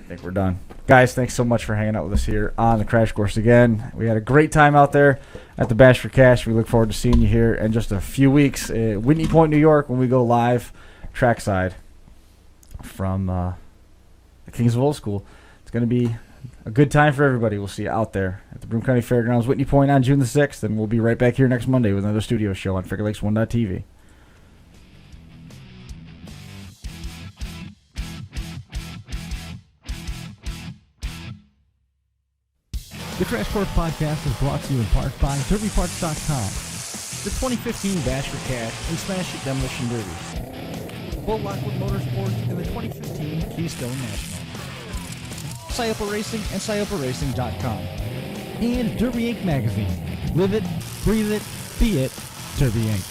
I think we're done. Guys, thanks so much for hanging out with us here on the Crash Course again. We had a great time out there at the Bash for Cash. We look forward to seeing you here in just a few weeks at Whitney Point, New York, when we go live trackside from the Kings of Old School. It's going to be a good time for everybody. We'll see you out there at the Broome County Fairgrounds, Whitney Point on June the 6th, and we'll be right back here next Monday with another studio show on Figure Lakes 1.tv. The Crash Course Podcast is brought to you in part by DerbyParts.com, the 2015 Bash for Cash and Smash It Demolition Derbies, Bull Lockwood Motorsports, and the 2015 Keystone National, Scioppa Racing and ScioppaRacing.com, and Derby Ink Magazine. Live it, breathe it, be it, Derby Ink.